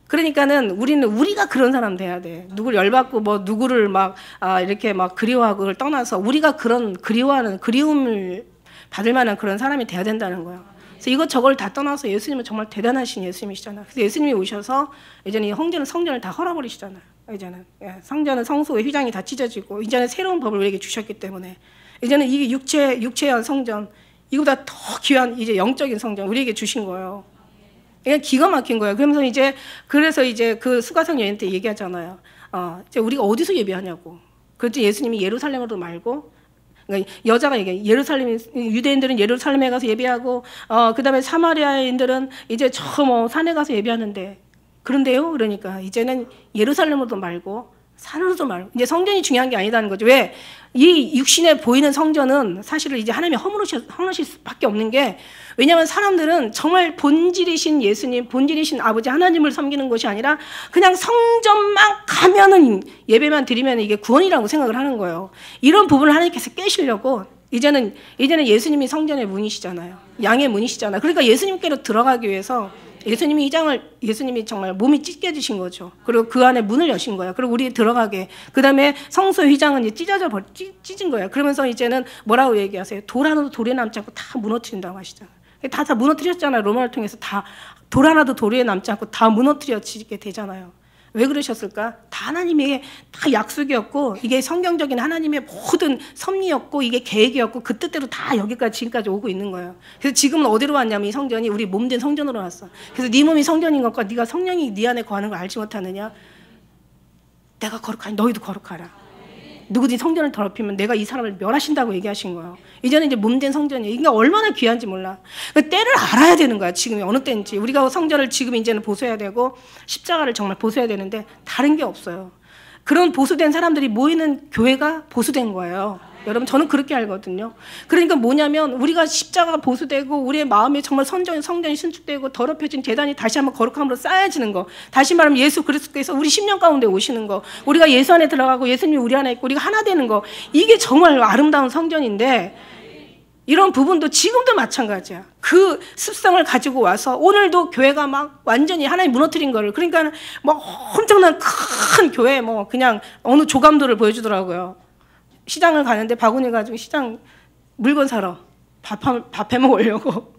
그러니까는 우리가 그런 사람 돼야 돼. 누구를 열받고 뭐 누구를 막 이렇게 막 그리워하고 그걸 떠나서 우리가 그런 그리움을 받을 만한 그런 사람이 돼야 된다는 거예요. 그래서 이것저것 다 떠나서 예수님은 정말 대단하신 예수님이시잖아요. 그래서 예수님이 오셔서 이제는 이 성전을 다 헐어버리시잖아요. 이제는 성전은 성소의 휘장이 다 찢어지고 이제는 새로운 법을 우리에게 주셨기 때문에 이제는 이게 육체한 성전 이거보다 더 귀한 이제 영적인 성전 우리에게 주신 거예요. 그냥 기가 막힌 거예요. 그래서 이제 그 수가성 여인 때 얘기하잖아요. 이제 우리가 어디서 예배하냐고. 그랬더니 예수님이 예루살렘으로 말고. 그러니까 여자가 얘기해. 유대인들은 예루살렘에 가서 예배하고, 그다음에 사마리아인들은 이제 저 뭐 산에 가서 예배하는데, 그런데요? 그러니까 이제는 예루살렘으로도 말고, 산으로도 말고, 이제 성전이 중요한 게 아니다는 거죠. 왜? 이 육신에 보이는 성전은 사실은 이제 하나님이 허물으실 수밖에 없는 게, 왜냐하면 사람들은 정말 본질이신 예수님, 본질이신 아버지 하나님을 섬기는 것이 아니라 그냥 성전만 가면은 예배만 드리면 이게 구원이라고 생각을 하는 거예요. 이런 부분을 하나님께서 깨시려고 이제는 예수님이 성전의 문이시잖아요. 양의 문이시잖아요. 그러니까 예수님께로 들어가기 위해서 예수님이 정말 몸이 찢겨지신 거죠. 그리고 그 안에 문을 여신 거예요. 그리고 우리 들어가게. 그 다음에 성소의 휘장은 이제 찢어진 거예요. 그러면서 이제는 뭐라고 얘기하세요? 돌 하나도 돌에 남지 않고 다 무너뜨린다고 하시잖아요. 다 무너뜨렸잖아요. 로마를 통해서 다 돌 하나도 돌에 남지 않고 다 무너뜨려지게 되잖아요. 왜 그러셨을까? 다 하나님의 다 약속이었고 이게 성경적인 하나님의 모든 섭리였고 이게 계획이었고 그 뜻대로 다 여기까지 지금까지 오고 있는 거예요. 그래서 지금은 어디로 왔냐면 이 성전이 우리 몸된 성전으로 왔어. 그래서 네 몸이 성전인 것과 네가 성령이 네 안에 거하는 걸 알지 못하느냐? 내가 거룩하니 너희도 거룩하라. 누구든지 성전을 더럽히면 내가 이 사람을 멸하신다고 얘기하신 거예요. 이제는 이제 몸된 성전이에요. 그러니까 얼마나 귀한지 몰라. 때를 알아야 되는 거야. 지금이 어느 때인지. 우리가 성전을 지금 이제는 보수해야 되고 십자가를 정말 보수해야 되는데 다른 게 없어요. 그런 보수된 사람들이 모이는 교회가 보수된 거예요. 여러분 저는 그렇게 알거든요. 그러니까 뭐냐면 우리가 십자가가 보수되고 우리의 마음에 정말 성전이 신축되고 더럽혀진 제단이 다시 한번 거룩함으로 쌓여지는 거. 다시 말하면 예수 그리스도께서 우리 심령 가운데 오시는 거. 우리가 예수 안에 들어가고 예수님이 우리 안에 있고 우리가 하나 되는 거. 이게 정말 아름다운 성전인데 이런 부분도 지금도 마찬가지야. 그 습성을 가지고 와서 오늘도 교회가 막 완전히 하나님 무너뜨린 거를 그러니까 막 엄청난 큰 교회 뭐 그냥 어느 조감도를 보여주더라고요. 시장을 가는데 바구니 가지고 시장 물건 사러 밥 해 먹으려고.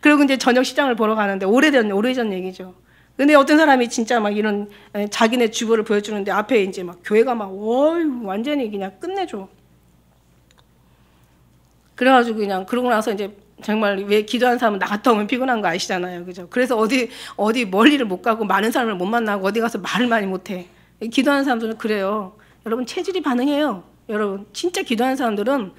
그리고 이제 저녁 시장을 보러 가는데 오래전 얘기죠. 근데 어떤 사람이 진짜 막 이런 자기네 주보를 보여주는데 앞에 이제 막 교회가 막 완전히 그냥 끝내줘. 그래가지고 그냥 그러고 나서 이제 정말 왜 기도하는 사람은 나갔다 오면 피곤한 거 아시잖아요. 그죠? 그래서 어디 멀리를 못 가고 많은 사람을 못 만나고 어디 가서 말을 많이 못 해. 기도하는 사람들은 그래요. 여러분 체질이 반응해요. 여러분 진짜 기도하는 사람들은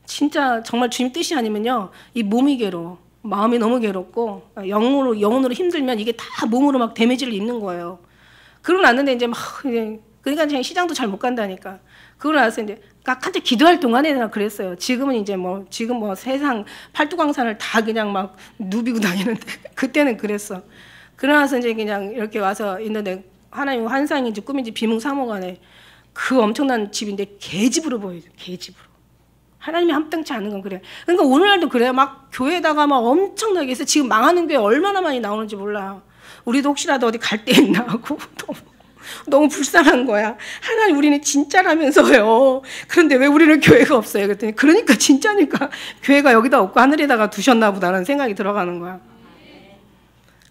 진짜 정말 주님 뜻이 아니면요. 이 몸이 괴로워. 마음이 너무 괴롭고 영혼으로 힘들면 이게 다 몸으로 막 데미지를 입는 거예요. 그러고 났는데 이제 막 그러니까 그냥 시장도 잘 못 간다니까. 그러고 나서 이제 한때 기도할 동안에나 그랬어요. 지금 세상 팔뚝광산을 다 그냥 막 누비고 다니는데 그때는 그랬어. 그러나서 이제 그냥 이렇게 와서 있는데 하나님 환상인지 꿈인지 비몽사몽간에 그 엄청난 집인데 개집으로 보여요. 개집으로. 하나님이 함당치 않은 건 그래. 그러니까 오늘날도 그래요. 막 교회에다가 막 엄청나게 해서 지금 망하는 교회 얼마나 많이 나오는지 몰라. 우리도 혹시라도 어디 갈 데 있나 하고 너무 불쌍한 거야. 하나님 우리는 진짜라면서요. 그런데 왜 우리는 교회가 없어요? 그랬더니 그러니까 진짜니까 교회가 여기다 없고 하늘에다가 두셨나 보다는 생각이 들어가는 거야.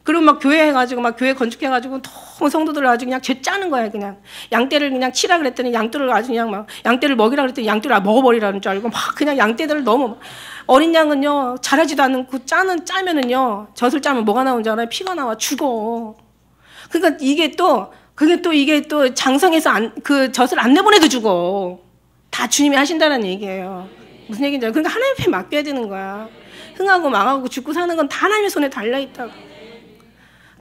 그리고 막 교회 해가지고 막 교회 건축해가지고 너무 성도들을 아주 그냥 죄 짜는 거야. 그냥 양떼를 그냥 치라 그랬더니 양떼를 아주 그냥 막 양떼를 먹이라 그랬더니 양떼를 먹어버리라는 줄 알고 막 그냥 양떼들을 너무 어린 양은요 자라지도 않고 짜면은요 젖을 짜면 뭐가 나오는 줄 알아요? 피가 나와 죽어. 그러니까 이게 또 장성해서 그 젖을 안 내보내도 죽어. 다 주님이 하신다는 얘기예요. 무슨 얘기인지 알아요? 그러니까 하나님 앞에 맡겨야 되는 거야. 흥하고 망하고 죽고 사는 건 다 하나님의 손에 달려있다고.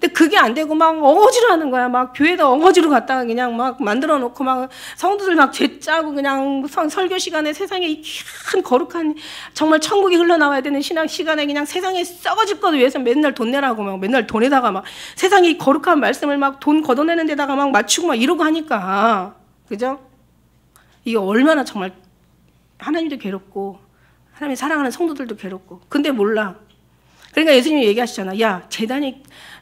근데 그게 안 되고 막 어거지로 하는 거야. 막 교회도 어거지로 갔다가 그냥 막 만들어 놓고 막 성도들 막 죄 짜고 그냥 설교 시간에 세상에 이 큰 거룩한 정말 천국이 흘러나와야 되는 신학 시간에 그냥 세상에 썩어질 것 위해서 맨날 돈 내라고 막 맨날 돈에다가 막 세상에 이 거룩한 말씀을 막 돈 걷어내는 데다가 막 맞추고 막 이러고 하니까 그죠? 이게 얼마나 정말 하나님도 괴롭고 하나님이 사랑하는 성도들도 괴롭고 근데 몰라. 그러니까 예수님이 얘기하시잖아. 야,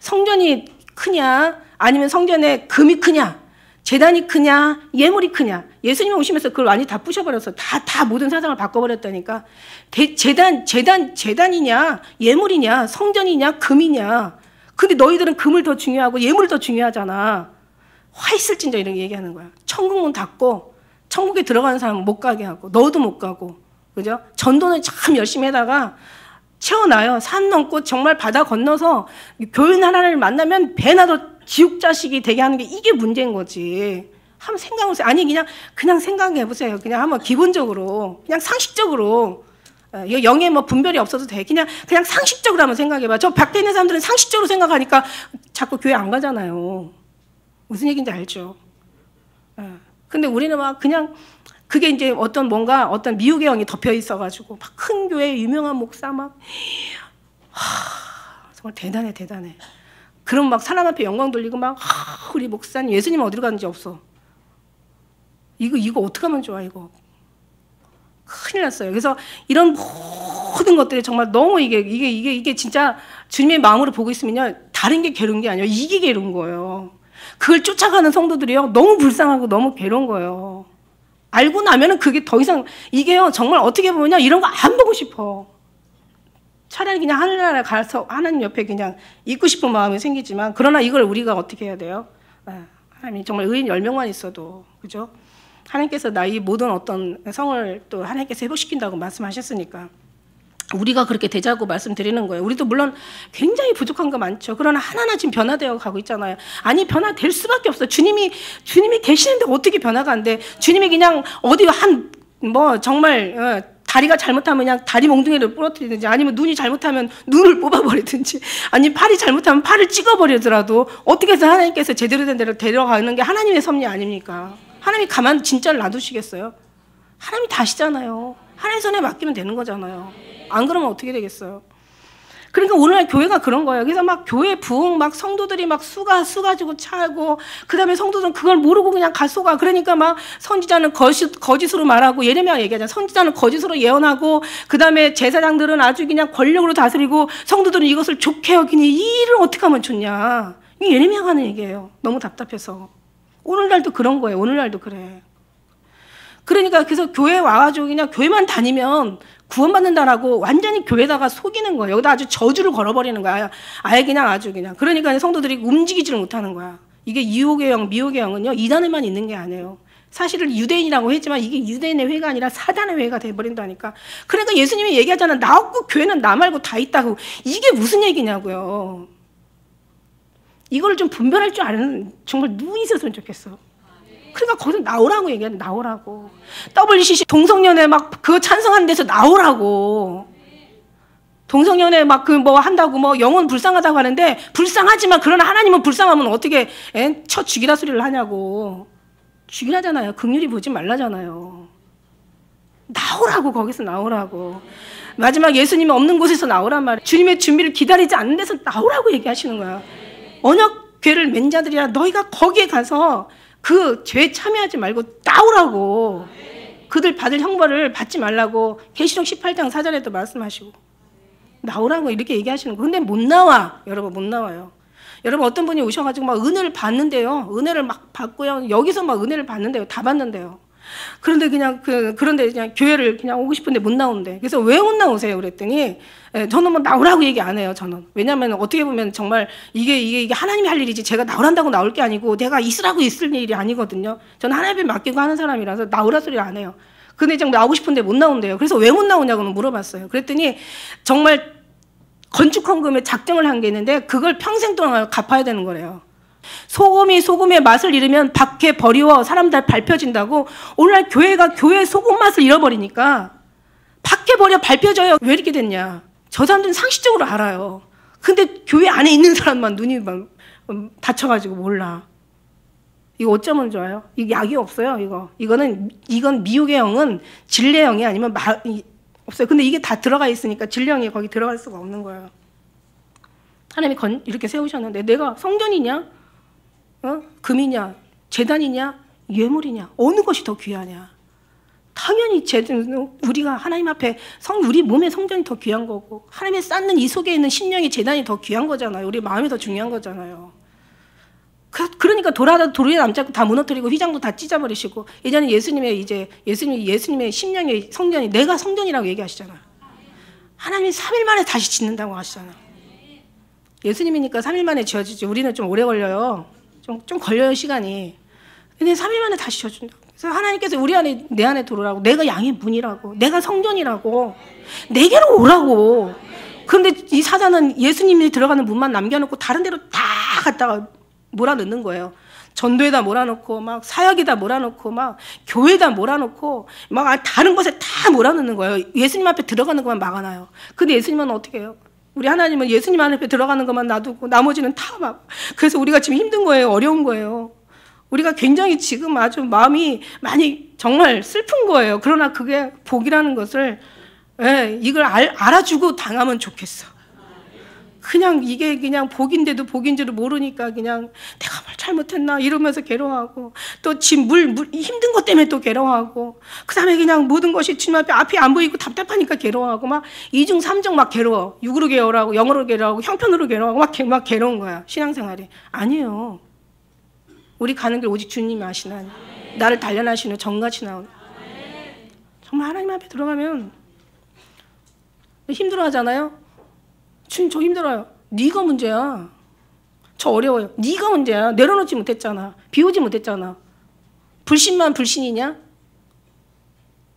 성전이 크냐? 아니면 성전에 금이 크냐? 제단이 크냐? 예물이 크냐? 예수님이 오시면서 그걸 완전히 다 부셔버렸어. 다 모든 사상을 바꿔버렸다니까. 제단이냐? 예물이냐? 성전이냐? 금이냐? 근데 너희들은 금을 더 중요하고 예물을 더 중요하잖아. 화 있을진저 이런 얘기하는 거야. 천국 문 닫고 천국에 들어가는 사람은 못 가게 하고 너도 못 가고 그죠? 전도는 참 열심히 하다가 채워놔요. 산 넘고 정말 바다 건너서 교인 하나를 만나면 배나도 지옥 자식이 되게 하는 게 이게 문제인 거지. 한번 생각해보세요. 아니 그냥 생각해보세요. 그냥 한번 기본적으로 그냥 상식적으로 영에 뭐 분별이 없어도 돼. 그냥 상식적으로 한번 생각해봐. 저 밖에 있는 사람들은 상식적으로 생각하니까 자꾸 교회 안 가잖아요. 무슨 얘기인지 알죠? 근데 우리는 막 그냥 그게 이제 어떤 미혹의 영이 덮여 있어가지고 막 큰 교회 유명한 목사 정말 대단해. 그럼 막 사람 앞에 영광 돌리고 막 우리 목사님 예수님 어디로 갔는지 없어. 이거 어떻게 하면 좋아 이거. 큰일 났어요. 그래서 이런 모든 것들이 정말 너무 이게 진짜 주님의 마음으로 보고 있으면요 다른 게 괴로운 게 아니에요. 이게 괴로운 거예요. 그걸 쫓아가는 성도들이요 너무 불쌍하고 너무 괴로운 거예요. 알고 나면은 그게 더 이상 이게요 정말 어떻게 보면요 이런 거 안 보고 싶어. 차라리 그냥 하늘나라에 가서 하나님 옆에 그냥 있고 싶은 마음이 생기지만 그러나 이걸 우리가 어떻게 해야 돼요? 하나님 정말 의인 10명만 있어도 그죠? 하나님께서 나의 모든 어떤 성을 또 하나님께서 회복시킨다고 말씀하셨으니까 우리가 그렇게 되자고 말씀드리는 거예요. 우리도 물론 굉장히 부족한 거 많죠. 그러나 하나하나 지금 변화되어 가고 있잖아요. 아니 변화될 수밖에 없어요. 주님이 계시는데 어떻게 변화가 안 돼? 주님이 그냥 어디 정말 다리가 잘못하면 그냥 다리 몽둥이를 부러뜨리든지 아니면 눈이 잘못하면 눈을 뽑아버리든지 아니 팔이 잘못하면 팔을 찍어버리더라도 어떻게 해서 하나님께서 제대로 된 데로 데려가는 게 하나님의 섭리 아닙니까? 하나님이 가만 진짜를 놔두시겠어요? 하나님이 다시잖아요. 하나님 손에 맡기면 되는 거잖아요. 안 그러면 어떻게 되겠어요? 그러니까 오늘날 교회가 그런 거예요. 그래서 막 교회 부흥 막 성도들이 막 수 가지고 차고 그다음에 성도들은 그걸 모르고 그냥 갓속아. 그러니까 막 선지자는 거짓으로 말하고 예레미야가 얘기하잖아. 선지자는 거짓으로 예언하고 그다음에 제사장들은 아주 그냥 권력으로 다스리고 성도들은 이것을 좋게 여기니 이 일을 어떻게 하면 좋냐. 이게 예레미야가 하는 얘기예요. 너무 답답해서. 오늘날도 그런 거예요. 오늘날도 그래. 그러니까 그래서 교회 와가지고 그냥 교회만 다니면 구원받는다라고 완전히 교회다가 속이는 거예요. 여기다 아주 저주를 걸어버리는 거야. 아예 그냥 아주 그냥. 그러니까 성도들이 움직이지를 못하는 거야. 이게 유혹의 영, 미혹의 영은요, 이단에만 있는 게 아니에요. 사실은 유대인이라고 했지만 이게 유대인의 회가 아니라 사단의 회가 돼버린다니까. 그러니까 예수님이 얘기하잖아. 나 없고 교회는 나 말고 다 있다고. 이게 무슨 얘기냐고요. 이걸 좀 분별할 줄 아는 정말 눈이 있었으면 좋겠어. 그러니까 거기서 나오라고 얘기하는, 나오라고. WCC 동성연애 막 그거 찬성하는 데서 나오라고. 동성연애 막 그 뭐 한다고 뭐 영혼 불쌍하다고 하는데, 불쌍하지만 그러나 하나님은 불쌍하면 어떻게 쳐 죽이라 소리를 하냐고. 죽이라잖아요. 긍휼히 보지 말라잖아요. 나오라고, 거기서 나오라고. 마지막 예수님이 없는 곳에서 나오란 말이에요. 주님의 준비를 기다리지 않는 데서 나오라고 얘기하시는 거야. 언약궤를 맨 자들이라 너희가 거기에 가서 그 죄에 참여하지 말고 나오라고. 그들 받을 형벌을 받지 말라고 계시록 18장 4절에도 말씀하시고 나오라고 이렇게 얘기하시는 거예요. 근데 못 나와. 여러분 못 나와요. 여러분 어떤 분이 오셔가지고 막 은혜를 받는데요. 은혜를 막 받고요. 여기서 막 은혜를 받는데요. 다 받는데요. 그런데 그냥 그런데 그냥 교회를 그냥 오고 싶은데 못 나온대. 그래서 왜 못 나오세요? 그랬더니 저는 뭐 나오라고 얘기 안 해요. 저는. 왜냐하면 어떻게 보면 정말 이게 하나님이 할 일이지 제가 나오란다고 나올 게 아니고 내가 있으라고 있을 일이 아니거든요. 저는 하나님에 맡기고 하는 사람이라서 나오라 소리 안 해요. 근데 좀 나오고 싶은데 못 나온대요. 그래서 왜 못 나오냐고 물어봤어요. 그랬더니 정말 건축 헌금에 작정을 한 게 있는데 그걸 평생 동안 갚아야 되는 거래요. 소금이 소금의 맛을 잃으면 밖에 버리워 사람들 밟혀진다고. 오늘날 교회가 교회의 소금 맛을 잃어버리니까 밖에 버려 밟혀져요. 왜 이렇게 됐냐. 저 사람들은 상식적으로 알아요. 근데 교회 안에 있는 사람만 눈이 막 다쳐가지고 몰라. 이거 어쩌면 좋아요? 이거 약이 없어요. 이건 미혹의 영은 진리의 영이 아니면 없어요. 근데 이게 다 들어가 있으니까 진리의 영이 거기 들어갈 수가 없는 거예요. 하나님이 이렇게 세우셨는데 내가 성전이냐? 금이냐? 제단이냐? 예물이냐? 어느 것이 더 귀하냐? 당연히 우리가 하나님 앞에 우리 몸의 성전이 더 귀한 거고 하나님의 쌓는 이 속에 있는 심령의 제단이 더 귀한 거잖아요. 우리 마음이 더 중요한 거잖아요. 그러니까 돌에 남자고 다 무너뜨리고 휘장도 다 찢어버리시고 예전에 예수님의 심령의 성전이 내가 성전이라고 얘기하시잖아요. 하나님이 3일 만에 다시 짓는다고 하시잖아요. 예수님이니까 3일 만에 지어지죠. 우리는 좀 오래 걸려요. 좀 걸려요, 시간이. 근데 3일 만에 다시 지어준다. 그래서 하나님께서 내 안에 들어오라고. 내가 양의 문이라고. 내가 성전이라고. 내게로 오라고. 그런데 이 사단은 예수님이 들어가는 문만 남겨놓고 다른 데로 다 갔다가 몰아넣는 거예요. 전도에다 몰아넣고 막 사역에다 몰아넣고 막 교회에다 몰아넣고 막 다른 곳에 다 몰아넣는 거예요. 예수님 앞에 들어가는 것만 막아놔요. 근데 예수님은 어떻게 해요? 우리 하나님은 예수님 앞에 들어가는 것만 놔두고 나머지는 다 막. 그래서 우리가 지금 힘든 거예요. 어려운 거예요. 우리가 굉장히 지금 아주 마음이 많이 정말 슬픈 거예요. 그러나 그게 복이라는 것을 이걸 알아주고 당하면 좋겠어. 그냥 이게 그냥 복인데도 복인 줄 모르니까 그냥 내가 뭘 잘못했나 이러면서 괴로워하고 또 지금 힘든 것 때문에 또 괴로워하고 그 다음에 그냥 모든 것이 주님 앞이 안 보이고 답답하니까 괴로워하고 막 2중 3중 막 괴로워. 육으로 괴로워하고 영어로 괴로워하고 형편으로 괴로워하고 막 괴로운 거야. 신앙생활이. 아니에요. 우리 가는 길 오직 주님이 아시나니 나를 단련하시는 정같이 나오는. 정말 하나님 앞에 들어가면 힘들어하잖아요. 주님 저 힘들어요. 네가 문제야. 저 어려워요. 네가 문제야. 내려놓지 못했잖아. 비우지 못했잖아. 불신만 불신이냐?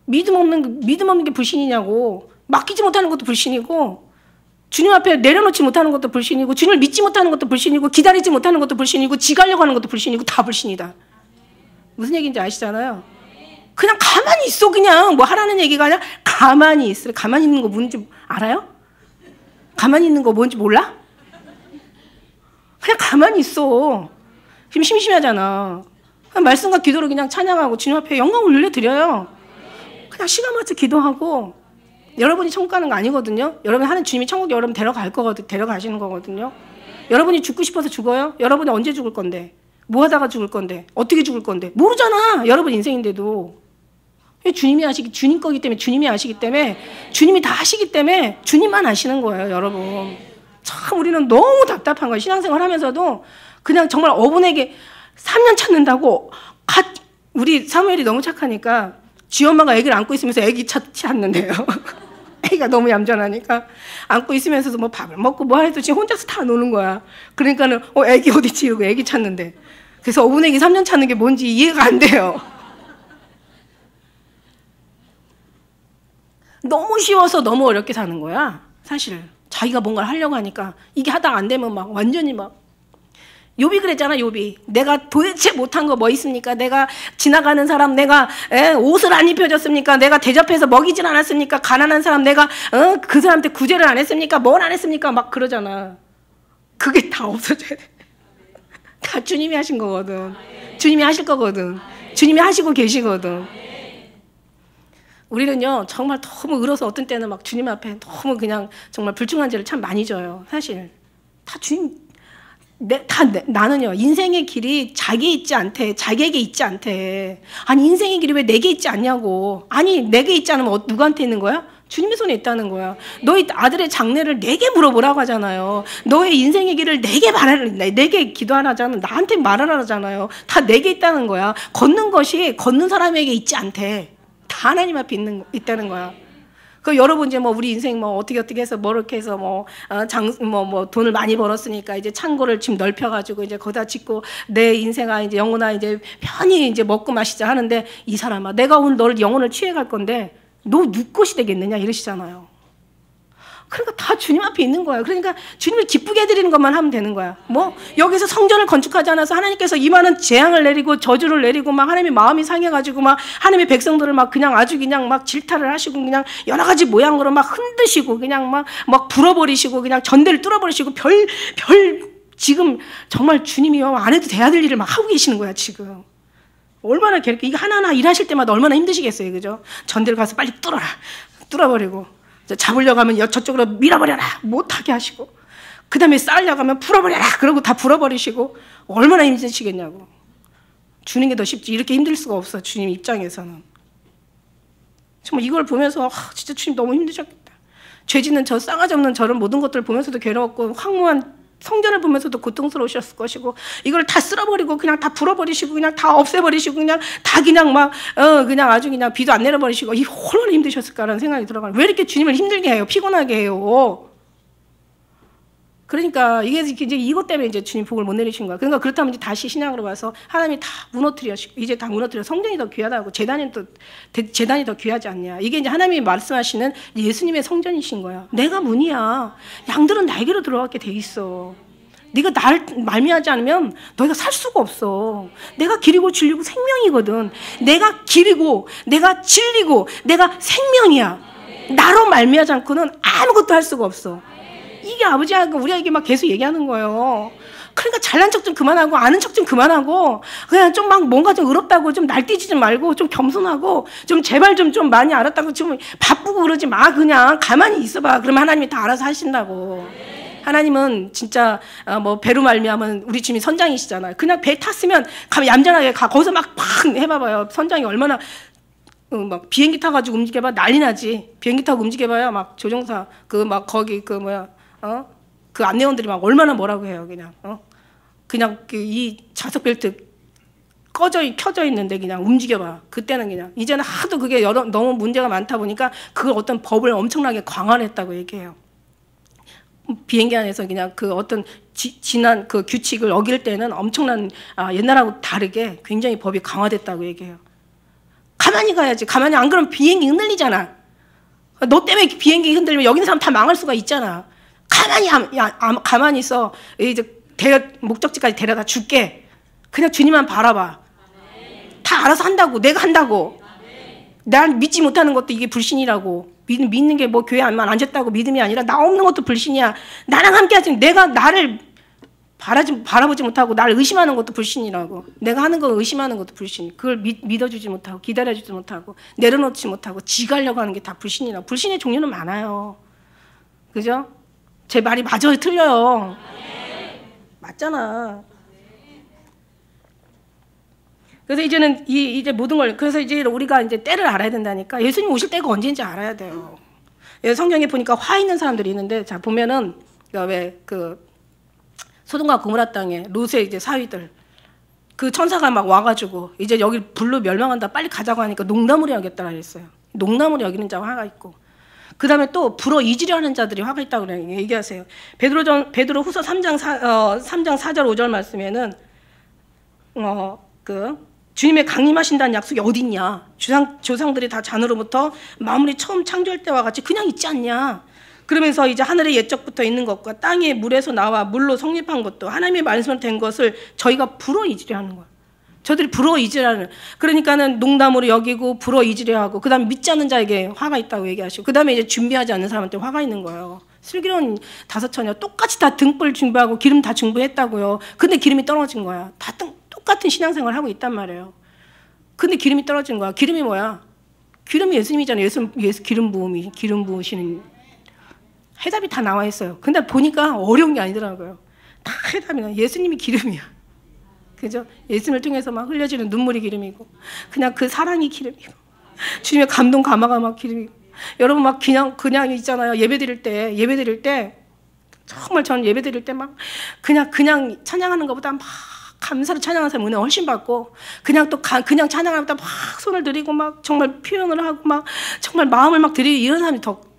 믿음 없는 게 불신이냐고. 맡기지 못하는 것도 불신이고 주님 앞에 내려놓지 못하는 것도 불신이고 주님을 믿지 못하는 것도 불신이고 기다리지 못하는 것도 불신이고 지가려고 하는 것도 불신이고 다 불신이다. 무슨 얘기인지 아시잖아요. 그냥 가만히 있어. 그냥 뭐 하라는 얘기가 아니라 가만히 있으래. 가만히 있는 거 뭔지 알아요? 가만히 있는 거 뭔지 몰라? 그냥 가만히 있어. 지금 심심하잖아. 그냥 말씀과 기도로 그냥 찬양하고 주님 앞에 영광을 올려드려요. 그냥 시간 맞춰 기도하고. 여러분이 천국 가는 거 아니거든요. 여러분 하는 주님이 천국에 여러분 데려가시는 거거든요. 여러분이 죽고 싶어서 죽어요? 여러분이 언제 죽을 건데? 뭐 하다가 죽을 건데? 어떻게 죽을 건데? 모르잖아. 여러분 인생인데도. 주님 거기 때문에 주님이 아시기 때문에 주님이 다 하시기 때문에 주님만 아시는 거예요. 여러분 참 우리는 너무 답답한 거예요. 신앙생활 하면서도 그냥 정말 어분에게 3년 찾는다고 우리 사무엘이 너무 착하니까 지 엄마가 아기를 안고 있으면서 아기 찾는데요. 아기가 너무 얌전하니까 안고 있으면서도 뭐 밥을 먹고 뭐 해도 지금 혼자서 다 노는 거야. 그러니까는 아기 어디지? 이러고 아기 찾는데. 그래서 어분애기 3년 찾는 게 뭔지 이해가 안 돼요. 너무 쉬워서 너무 어렵게 사는 거야. 사실 자기가 뭔가를 하려고 하니까 이게 하다가 안 되면 막 완전히 막 욥이 그랬잖아. 욥이 내가 도대체 못한 거 뭐 있습니까? 내가 지나가는 사람 내가 옷을 안 입혀줬습니까? 내가 대접해서 먹이질 않았습니까? 가난한 사람 내가 그 사람한테 구제를 안 했습니까? 뭘 안 했습니까? 막 그러잖아. 그게 다 없어져야 돼. 다 주님이 하신 거거든. 주님이 하실 거거든. 주님이 하시고 계시거든. 우리는요 정말 너무 을어서 어떤 때는 막 주님 앞에 너무 그냥 정말 불충한 죄를 참 많이 져요. 사실 다 주님 나는요 인생의 길이 자기에 있지 않대. 자기에게 있지 않대. 아니 인생의 길이 왜 내게 있지 않냐고. 아니 내게 있지 않으면 누구한테 있는 거야? 주님의 손에 있다는 거야. 너희 아들의 장래를 내게 물어보라고 하잖아요. 너의 인생의 길을 내게 기도하라잖아. 나한테 말하라잖아요. 다 내게 있다는 거야. 걷는 것이 걷는 사람에게 있지 않대. 다 하나님 앞에 있다는 거야. 그 여러분 이제 뭐 우리 인생 뭐 어떻게 해서 뭐 이렇게 해서 뭐 돈을 많이 벌었으니까 이제 창고를 지금 넓혀가지고 이제 거기다 짓고 내 인생아 이제 영혼아 이제 편히 이제 먹고 마시자 하는데 이 사람아 내가 오늘 너를 영혼을 취해갈 건데 너 누구 것이 되겠느냐 이러시잖아요. 그러니까 다 주님 앞에 있는 거야. 그러니까 주님을 기쁘게 해드리는 것만 하면 되는 거야. 뭐 여기서 성전을 건축하지 않아서 하나님께서 이만한 재앙을 내리고 저주를 내리고 막 하나님의 마음이 상해가지고 막 하나님의 백성들을 막 그냥 아주 그냥 막 질타를 하시고 그냥 여러 가지 모양으로 막 흔드시고 그냥 막 불어버리시고 그냥 전대를 뚫어버리시고 지금 정말 주님이요 안 해도 돼야 될 일을 막 하고 계시는 거야 지금. 얼마나 이거 하나하나 일하실 때마다 얼마나 힘드시겠어요, 그죠? 전대를 가서 빨리 뚫어버리고. 잡으려고 하면 저쪽으로 밀어버려라 못하게 하시고 그 다음에 쌓으려고 하면 풀어버려라 그러고 다 풀어버리시고 얼마나 힘드시겠냐고. 주는 게 더 쉽지 이렇게 힘들 수가 없어. 주님 입장에서는 정말 이걸 보면서 진짜 주님 너무 힘드셨겠다. 죄 짓는 저 싸가지 없는 저런 모든 것들을 보면서도 괴로웠고 황무한 성전을 보면서도 고통스러우셨을 것이고 이걸 다 쓸어버리고 그냥 다 불어버리시고 그냥 다 없애버리시고 그냥 다 그냥 막 그냥 아주 그냥 비도 안 내려버리시고 이 얼마나 힘드셨을까라는 생각이 들어가요. 왜 이렇게 주님을 힘들게 해요? 피곤하게 해요? 그러니까 이게 이제 이것 때문에 이제 주님 복을 못 내리신 거야. 그러니까 그렇다면 이제 다시 신앙으로 와서 하나님이 다 무너뜨리시고 이제 다 무너뜨려 성전이 더 귀하다고 재단이 더 귀하지 않냐. 이게 이제 하나님이 말씀하시는 예수님의 성전이신 거야. 내가 문이야. 양들은 날개로 들어가게 돼 있어. 네가 날 말미하지 않으면 너희가 살 수가 없어. 내가 길이고 진리고 생명이거든. 내가 길이고 내가 진리고 내가 생명이야. 나로 말미하지 않고는 아무것도 할 수가 없어. 이게 아버지가 우리에게 막 계속 얘기하는 거예요. 그러니까 잘난 척 좀 그만하고 아는 척 좀 그만하고 그냥 좀 막 뭔가 좀 의롭다고 좀 날뛰지 좀 말고 좀 겸손하고 좀 제발 좀 많이 알았다고 좀 바쁘고 그러지 마. 그냥 가만히 있어봐. 그러면 하나님이 다 알아서 하신다고. 하나님은 진짜 뭐 배로 말미암은 우리 주님이 선장이시잖아요. 그냥 배 탔으면 가면 얌전하게 가. 거기서 막 해봐봐요. 선장이 얼마나 막 비행기 타가지고 움직여봐 난리 나지. 비행기 타고 움직여봐야 막 조종사 거기 그 안내원들이 막 얼마나 뭐라고 해요. 그냥 이 좌석 벨트 켜져 있는데 그냥 움직여봐. 그때는 그냥 이제는 하도 그게 너무 문제가 많다 보니까 그걸 어떤 법을 엄청나게 강화했다고 얘기해요. 비행기 안에서 그냥 그 어떤 지난 그 규칙을 어길 때는 엄청난 옛날하고 다르게 굉장히 법이 강화됐다고 얘기해요. 가만히 가야지. 가만히 안 그러면 비행기 흔들리잖아. 너 때문에 비행기 흔들리면 여기 있는 사람 다 망할 수가 있잖아. 가만히 있어. 이제 목적지까지 데려다 줄게. 그냥 주님만 바라봐. 다 알아서 한다고. 내가 한다고. 난 믿지 못하는 것도 이게 불신이라고. 믿는 게 뭐 교회 안만 앉았다고 믿음이 아니라 나 없는 것도 불신이야. 나랑 함께 하지. 내가 나를 바라보지 못하고 나를 의심하는 것도 불신이라고. 내가 하는 거 의심하는 것도 불신. 그걸 믿어주지 못하고 기다려주지 못하고 내려놓지 못하고 지가려고 하는 게 다 불신이라고. 불신의 종류는 많아요. 그죠? 제 말이 맞아요? 틀려요? 맞잖아. 그래서 이제는 이제 모든 걸 그래서 이제 우리가 이제 때를 알아야 된다니까. 예수님 오실 때가 언제인지 알아야 돼요. 성경에 보니까 화 있는 사람들이 있는데 자 보면은 왜 소돔과 고모라 땅에 롯의 이제 사위들 그 천사가 막 와가지고 이제 여기 불로 멸망한다 빨리 가자고 하니까 농담으로 여겼다고 그랬어요. 농담으로 여기는 자가 화가 있고, 그 다음에 또 불어 이지려 하는 자들이 화가 있다고 얘기하세요. 베드로후서 3장 4절 5절 말씀에는 주님의 강림하신다는 약속이 어디 있냐? 조상들이 다 잔으로부터 만물이 처음 창조할 때와 같이 그냥 있지 않냐? 그러면서 이제 하늘의 옛적부터 있는 것과 땅의 물에서 나와 물로 성립한 것도 하나님의 말씀으로 된 것을 저희가 불어 이지려 하는 거예요. 저들이 불어 이지려하는, 그러니까는 농담으로 여기고 불어 이지려하고, 그 다음에 믿지 않는 자에게 화가 있다고 얘기하시고, 그 다음에 이제 준비하지 않는 사람한테 화가 있는 거예요. 슬기로운 다섯처녀 똑같이 다 등불 준비하고 기름 다 준비했다고요. 근데 기름이 떨어진 거야. 다 똑같은 신앙생활을 하고 있단 말이에요. 근데 기름이 떨어진 거야. 기름이 뭐야? 기름이 예수님이잖아요. 예수 기름 부으시는 해답이 다 나와 있어요. 근데 보니까 어려운 게 아니더라고요. 다 해답이 예수님이 기름이야. 그죠? 예수님을 통해서 막 흘려지는 눈물이 기름이고, 그냥 그 사랑이 기름이고, 주님의 감동 감화가 막 기름이고. 여러분 막 그냥 있잖아요. 예배 드릴 때 정말 저는 예배 드릴 때 막 그냥 찬양하는 것보다 막 감사로 찬양하는 사람 은혜 훨씬 받고, 그냥 그냥 찬양하는 것보다 막 손을 들이고 막 정말 표현을 하고 막 정말 마음을 막 들이고 이런 사람이 더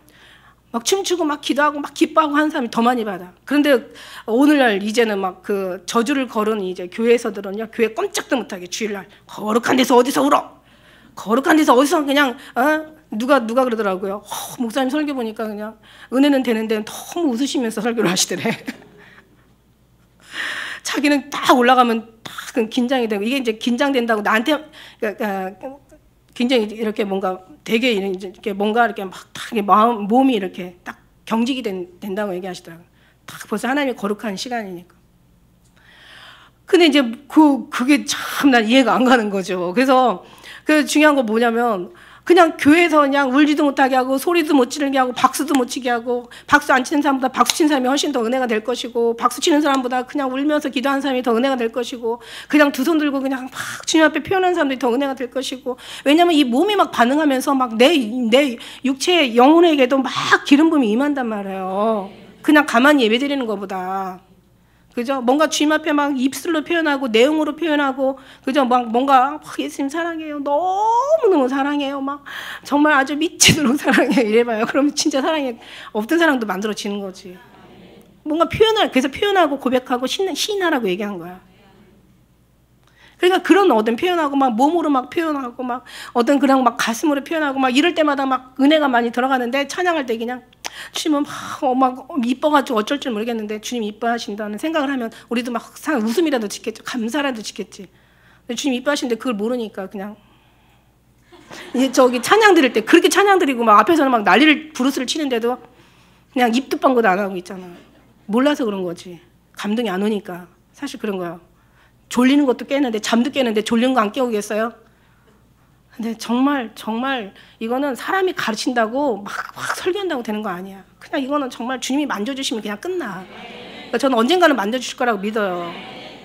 막 춤추고 막 기도하고 막 기뻐하고 하는 사람이 더 많이 받아. 그런데 오늘날 이제는 막 그 저주를 걸은 이제 교회에서들은요, 교회 꼼짝도 못하게 주일날 거룩한 데서 어디서 울어, 거룩한 데서 어디서 그냥 누가 그러더라고요. 목사님 설교 보니까 그냥 은혜는 되는데 너무 웃으시면서 설교를 하시더래. 자기는 딱 올라가면 딱 긴장이 되고, 이게 이제 긴장된다고 나한테 굉장히 이렇게 뭔가 되게 이렇게 뭔가 이렇게 막 딱 몸이 이렇게 딱 경직이 된다고 얘기하시더라고요. 딱 벌써 하나님의 거룩한 시간이니까. 근데 이제 그게 참 난 이해가 안 가는 거죠. 그래서 그 중요한 거 뭐냐면, 그냥 교회에서 그냥 울지도 못하게 하고 소리도 못 지르게 하고 박수도 못 치게 하고, 박수 안 치는 사람보다 박수 치는 사람이 훨씬 더 은혜가 될 것이고, 박수 치는 사람보다 그냥 울면서 기도하는 사람이 더 은혜가 될 것이고, 그냥 두 손 들고 그냥 막 주님 앞에 표현하는 사람들이 더 은혜가 될 것이고, 왜냐하면 이 몸이 막 반응하면서 막 내 육체의 영혼에게도 막 기름 부음이 임한단 말이에요. 그냥 가만히 예배드리는 것보다. 그죠? 뭔가 주님 앞에 막 입술로 표현하고 내용으로 표현하고, 그죠? 막 뭔가 예수님 사랑해요, 너무너무 사랑해요, 막 정말 아주 미치도록 사랑해요 이래봐요. 그러면 진짜 사랑이 없던 사랑도 만들어지는 거지. 뭔가 그래서 표현하고 고백하고 시인하라고 얘기한 거야. 그러니까 그런 어떤 표현하고 막 몸으로 막 표현하고 막 어떤 그냥 막 가슴으로 표현하고 막 이럴 때마다 막 은혜가 많이 들어가는데, 찬양할 때 그냥 주님은 막 이뻐가지고 어쩔 줄 모르겠는데 주님 이뻐하신다는 생각을 하면 우리도 막 웃음이라도 짓겠죠. 감사라도 짓겠지. 근데 주님 이뻐하시는데 그걸 모르니까 그냥 이제 저기 찬양 드릴 때 그렇게 찬양 드리고 막 앞에서는 막 부르스를 치는데도 그냥 입도 방긋 안 하고 있잖아. 몰라서 그런 거지. 감동이 안 오니까. 사실 그런 거야. 졸리는 것도 깨는데, 잠도 깨는데 졸리는 거 안 깨우겠어요? 근데 정말 이거는 사람이 가르친다고 막 설교한다고 되는 거 아니야. 그냥 이거는 정말 주님이 만져주시면 그냥 끝나. 그러니까 저는 언젠가는 만져주실 거라고 믿어요.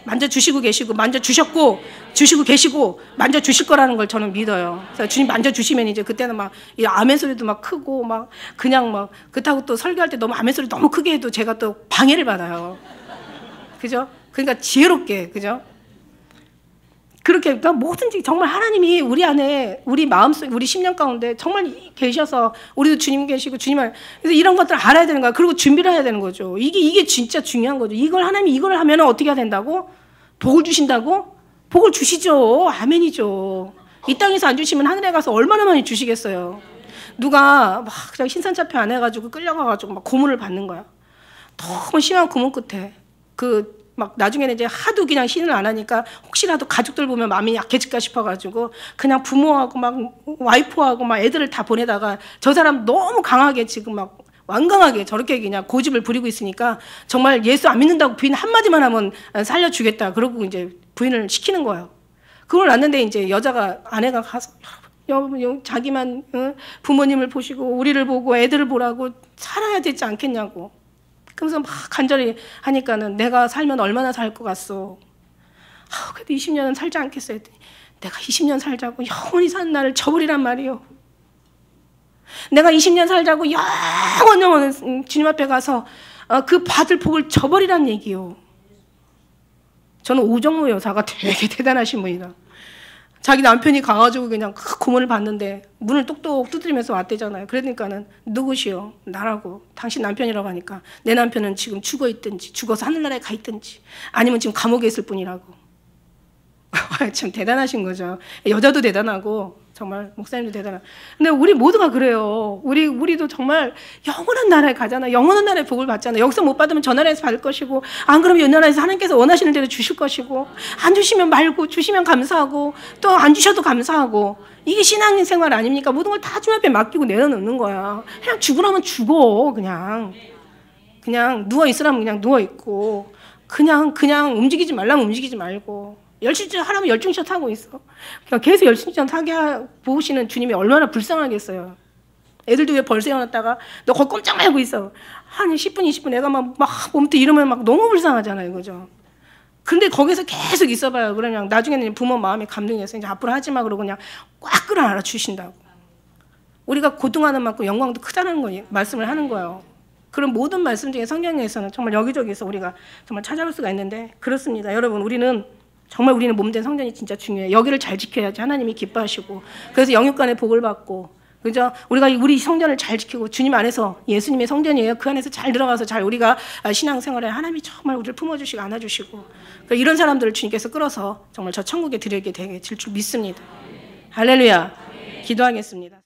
만져주시고 계시고, 만져주셨고, 주시고 계시고, 만져주실 거라는 걸 저는 믿어요. 그래서 주님 만져주시면 이제 그때는 막 이 아멘 소리도 막 크고 막 그냥 막, 그렇다고 또 설교할 때 너무 아멘 소리 너무 크게 해도 제가 또 방해를 받아요. 그죠? 그러니까 지혜롭게, 그죠? 그렇게, 그러니까 뭐든지 정말 하나님이 우리 안에, 우리 마음속, 우리 심령 가운데 정말 계셔서, 우리도 주님 계시고 주님을, 그래서 이런 것들을 알아야 되는 거야. 그리고 준비를 해야 되는 거죠. 이게 진짜 중요한 거죠. 하나님이 이걸 하면 어떻게 해야 된다고? 복을 주신다고? 복을 주시죠. 아멘이죠. 이 땅에서 안 주시면 하늘에 가서 얼마나 많이 주시겠어요. 누가 막 그냥 신산차표 안 해가지고 끌려가가지고 막 고문을 받는 거야. 너무 심한 고문 끝에 막 나중에는 이제 하도 그냥 신을 안 하니까 혹시라도 가족들 보면 마음이 약해질까 싶어가지고 그냥 부모하고 막 와이프하고 막 애들을 다 보내다가, 저 사람 너무 강하게 지금 막 완강하게 저렇게 그냥 고집을 부리고 있으니까 정말 예수 안 믿는다고 부인 한마디만 하면 살려주겠다 그러고 이제 부인을 시키는 거예요. 그걸 낳는데 이제 아내가 가서 여러분 자기만 부모님을 보시고 우리를 보고 애들을 보라고 살아야 되지 않겠냐고. 그래서 막 간절히 하니까는 내가 살면 얼마나 살 것 같소. 그래도 20년은 살지 않겠어 했더니, 내가 20년 살자고 영원히 사는 나를 저버리란 말이요. 내가 20년 살자고 영원히 주님 앞에 가서 그 받을 복을 저버리란 얘기요. 저는 오정무 여사가 되게 대단하신 분이다. 자기 남편이 가가지고 그냥 고문을 받는데 문을 똑똑 두드리면서 왔대잖아요. 그러니까는 누구시오? 나라고. 당신 남편이라고 하니까 내 남편은 지금 죽어 있든지 죽어서 하늘나라에 가 있든지 아니면 지금 감옥에 있을 뿐이라고. 참 대단하신 거죠. 여자도 대단하고 정말 목사님도 대단하고. 근데 우리 모두가 그래요. 우리도 정말 영원한 나라에 가잖아. 영원한 나라에 복을 받잖아. 여기서 못 받으면 저 나라에서 받을 것이고, 안 그러면 이 나라에서 하나님께서 원하시는 대로 주실 것이고, 안 주시면 말고 주시면 감사하고 또 안 주셔도 감사하고. 이게 신앙생활 아닙니까? 모든 걸 다 주님 앞에 맡기고 내려놓는 거야. 그냥 죽으라면 죽어. 그냥 누워 있으라면 그냥 누워 있고, 그냥 움직이지 말라면 움직이지 말고. 열심히 하라면 열중샷 하고 있어. 그러니까 계속 열심히샷 하게 보시는 주님이 얼마나 불쌍하겠어요. 애들도 왜 벌 세워놨다가 너 거기 꼼짝 말고 있어. 한 10분, 20분 애가 막 몸도 이러면 막 너무 불쌍하잖아요. 그죠? 근데 거기서 계속 있어봐요. 그러면 나중에는 부모 마음이 감동해서 이제 앞으로 하지 마 그러고 그냥 꽉 끌어안아 주신다고. 우리가 고통하는 만큼 영광도 크다는 거 말씀을 하는 거예요. 그런 모든 말씀 중에 성경에서는 정말 여기저기서 우리가 정말 찾아볼 수가 있는데 그렇습니다. 여러분 우리는 몸된 성전이 진짜 중요해요. 여기를 잘 지켜야지 하나님이 기뻐하시고 그래서 영육간의 복을 받고 그죠? 우리가 우리 성전을 잘 지키고 주님 안에서 예수님의 성전이에요. 그 안에서 잘 들어가서 잘 우리가 신앙생활에 하나님이 정말 우리를 품어주시고 안아주시고 이런 사람들을 주님께서 끌어서 정말 저 천국에 들여게 되게 질 줄 믿습니다. 할렐루야. 기도하겠습니다.